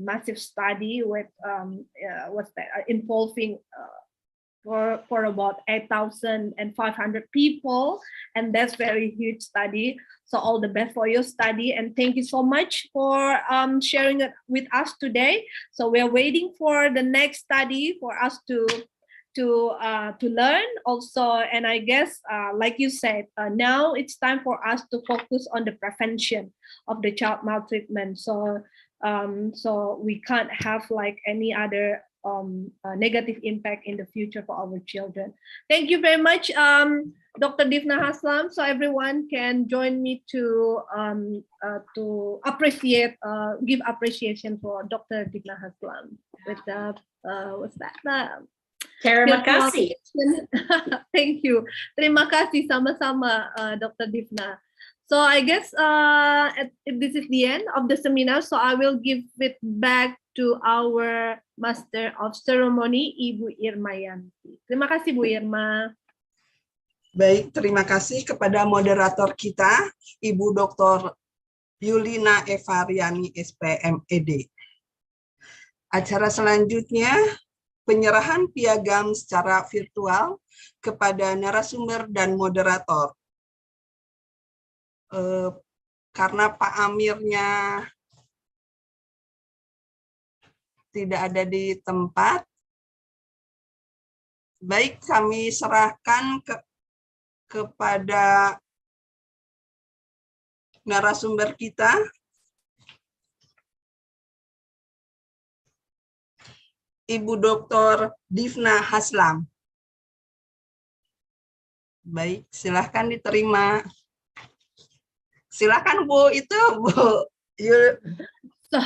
massive study with involving for about 8,500 people, and that's very huge study. So all the best for your study, and thank you so much for sharing it with us today. So we are waiting for the next study for us to learn also. And I guess, like you said, now it's time for us to focus on the prevention of the child maltreatment. So we can't have any other negative impact in the future for our children. Thank you very much, Dr. Divna Haslam. So everyone can join me to appreciate, give appreciation for Dr. Divna Haslam with the what's that? Terima kasih. Thank you. Terima kasih sama-sama, Dr. Divna. So I guess this is the end of the seminar. So I will give it back to our Master of Ceremony, Ibu Irma Yanti. Terima kasih, Bu Irma. Baik, terima kasih kepada moderator kita, Ibu Dr. Yulina Evariani, SPMED. Acara selanjutnya, penyerahan piagam secara virtual kepada narasumber dan moderator. Karena Pak Amirnya tidak ada di tempat, baik kami serahkan kepada narasumber kita. Ibu Dr. Divna Haslam. Baik, silahkan diterima. Silahkan Bu, itu Bu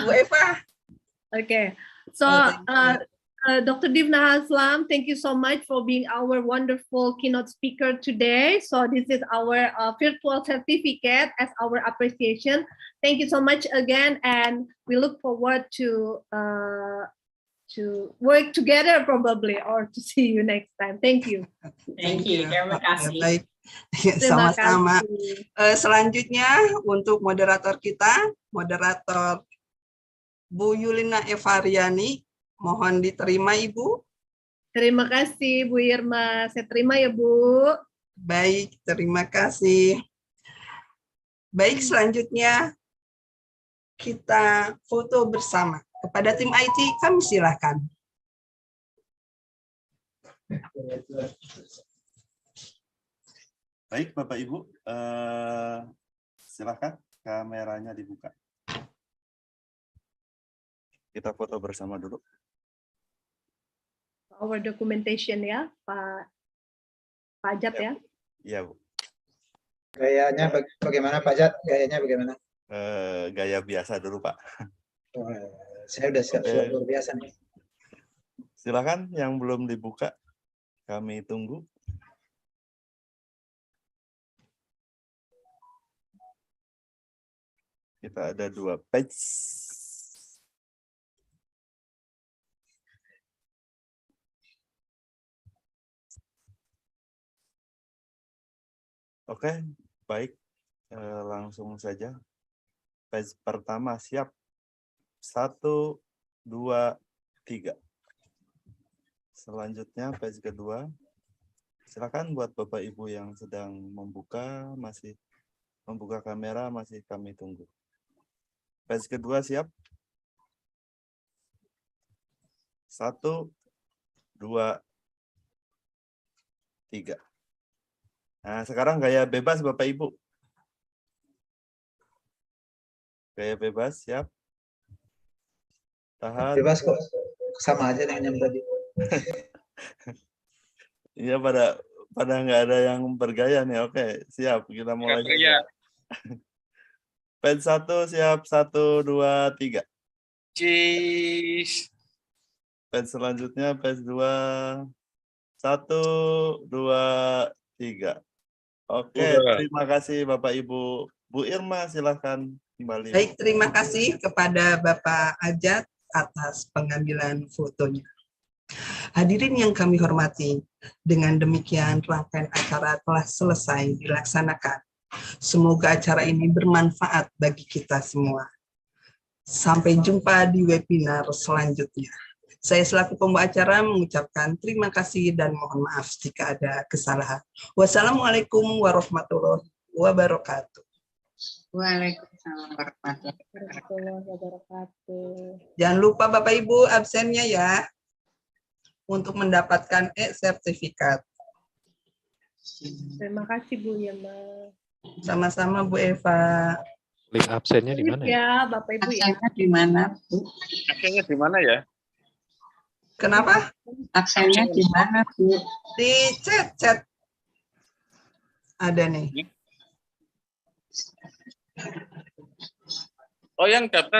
Eva. Okay, so Dr. Divna Haslam, thank you so much for being our wonderful keynote speaker today. So this is our virtual certificate as our appreciation. Thank you so much again, and we look forward to work together probably, or to see you next time. Thank you. Thank you. Terima kasih. Baik, Terima sama-sama. kasih. Selanjutnya untuk moderator kita, moderator Bu Yulina Evariani, mohon diterima Ibu. Terima kasih Bu Irma. Saya terima ya Bu. Baik, terima kasih. Baik, selanjutnya kita foto bersama. Kepada tim IT, kami silakan. Baik, Bapak Ibu, silakan kameranya dibuka. Kita foto bersama dulu. Our documentation ya, Pak Ajat ya. Iya, Bu. Gayanya bagaimana Pak Jat? Gayanya bagaimana? Gaya biasa dulu, Pak. Oh, saya udah siap-siap luar biasa nih. Silakan yang belum dibuka, kami tunggu. Kita ada 2 page. Oke, baik. Langsung saja. Page pertama siap. 1, 2, 3. Selanjutnya page kedua. Silakan buat Bapak Ibu yang sedang membuka, masih membuka kamera, masih kami tunggu. Page kedua siap. 1, 2, 3. Nah, sekarang gaya bebas Bapak Ibu. Gaya bebas, siap. Tahan. Bebas kok, sama aja dengan yang tadi. Iya, pada nggak ada yang bergaya nih. Oke, siap. Kita mulai. Page 1 siap. 1, 2, 3. Cheese. Page selanjutnya page 2. 1, 2, 3. Oke, terima kasih Bapak Ibu. Bu Irma silahkan kembali. Baik, terima kasih kepada Bapak Ajat atas pengambilan fotonya. Hadirin yang kami hormati, dengan demikian rangkaian acara telah selesai dilaksanakan. Semoga acara ini bermanfaat bagi kita semua. Sampai jumpa di webinar selanjutnya. Saya selaku pembawa acara mengucapkan terima kasih dan mohon maaf jika ada kesalahan. Wassalamualaikum warahmatullahi wabarakatuh. Waalaikumsalam warahmatullahi wabarakatuh. Jangan lupa Bapak Ibu absennya ya untuk mendapatkan e-sertifikat. Terima kasih Bu Irma. Sama-sama Bu Eva. Link absennya di mana ya? Bapak Ibu ya. Absennya di mana, Bu? Absennya di mana ya? Kenapa? Absennya di mana, Bu? Di chat. Ada nih. Oh, yang daftar